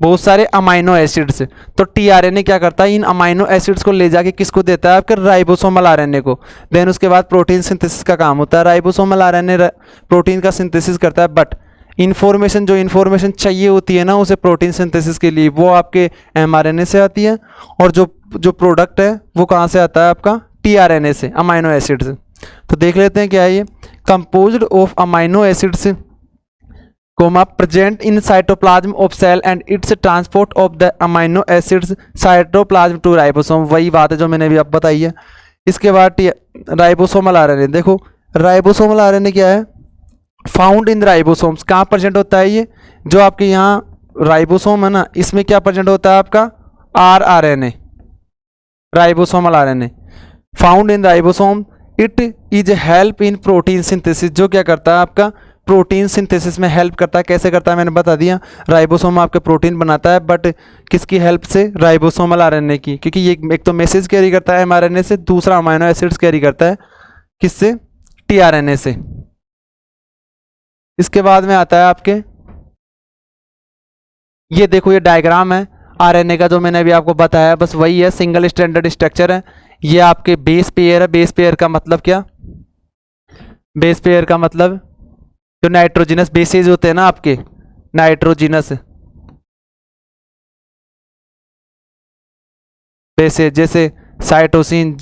बहुत सारे अमाइनो एसिड्स। तो टीआरएनए क्या करता है, इन अमाइनो एसिड्स को ले जाके किसको देता है, आपके राइबोसोमल आरएनए को। देन उसके बाद प्रोटीन सिंथेसिस का काम होता है। राइबोसोमल आरएनए प्रोटीन का सिंथेसिस करता है, बट इन्फॉर्मेशन, जो इन्फॉर्मेशन चाहिए होती है ना उसे प्रोटीन सिंथेसिस के लिए, वो आपके एमआरएनए से आती है। और जो प्रोडक्ट है वो कहाँ से आता है आपका, टीआरएनए से, अमाइनो एसिड से। तो देख लेते हैं क्या है ये, composed of amino acids comma present in cytoplasm of cell and its transport of the amino acids cytoplasm to ribosome. वही बात है जो मैंने अभी अब बताई है। इसके बाद राइबोसोमल आरएनए। देखो राइबोसोमल आरएनए क्या है, फाउंड इन राइबोसोम्स। कहाँ प्रेजेंट होता है ये, जो आपके यहाँ राइबोसोम है ना, इसमें क्या प्रेजेंट होता है आपका, rRNA, ribosomal RNA found in ribosome. It is help in protein synthesis. जो क्या करता है आपका, प्रोटीन सिंथेसिस में हेल्प करता है। कैसे करता है मैंने बता दिया, राइबोसोम आपके प्रोटीन बनाता है, बट किसकी हेल्प से, राइबोसोमल आरएनए की। क्योंकि ये एक तो मैसेज कैरी करता है एमआरएनए से, दूसरा अमाइनो एसिड्स कैरी करता है किससे, टीआरएनए से। इसके बाद में आता है आपके, ये देखो ये डायग्राम है आरएनए का जो मैंने अभी आपको बताया, बस वही है, सिंगल स्टैंडर्ड स्ट्रक्चर है। ये आपके बेस पेयर है। बेस पेयर का मतलब क्या, बेस पेयर का मतलब जो नाइट्रोजिनस बेसेज होते हैं ना आपके, नाइट्रोजिनस बेसेस जैसे साइटोसिन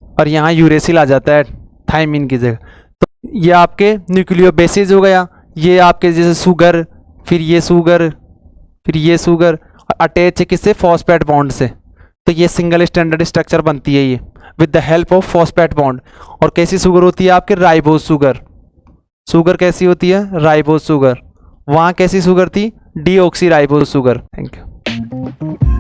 और यहाँ यूरेसिल आ जाता है थायमिन की जगह। तो ये आपके न्यूक्लियोबेसिस हो गया, ये आपके जैसे शुगर, फिर ये शुगर, फिर ये शुगर, अटैच है किससे, फॉस्फेट बॉन्ड से। तो ये सिंगल स्टैंडर्ड स्ट्रक्चर बनती है ये with the help of phosphate bond. और कैसी शुगर होती है आपके, राइबोज शुगर। शुगर कैसी होती है, राइबोज शुगर। वहाँ कैसी शुगर थी, deoxy ribose sugar. Thank you.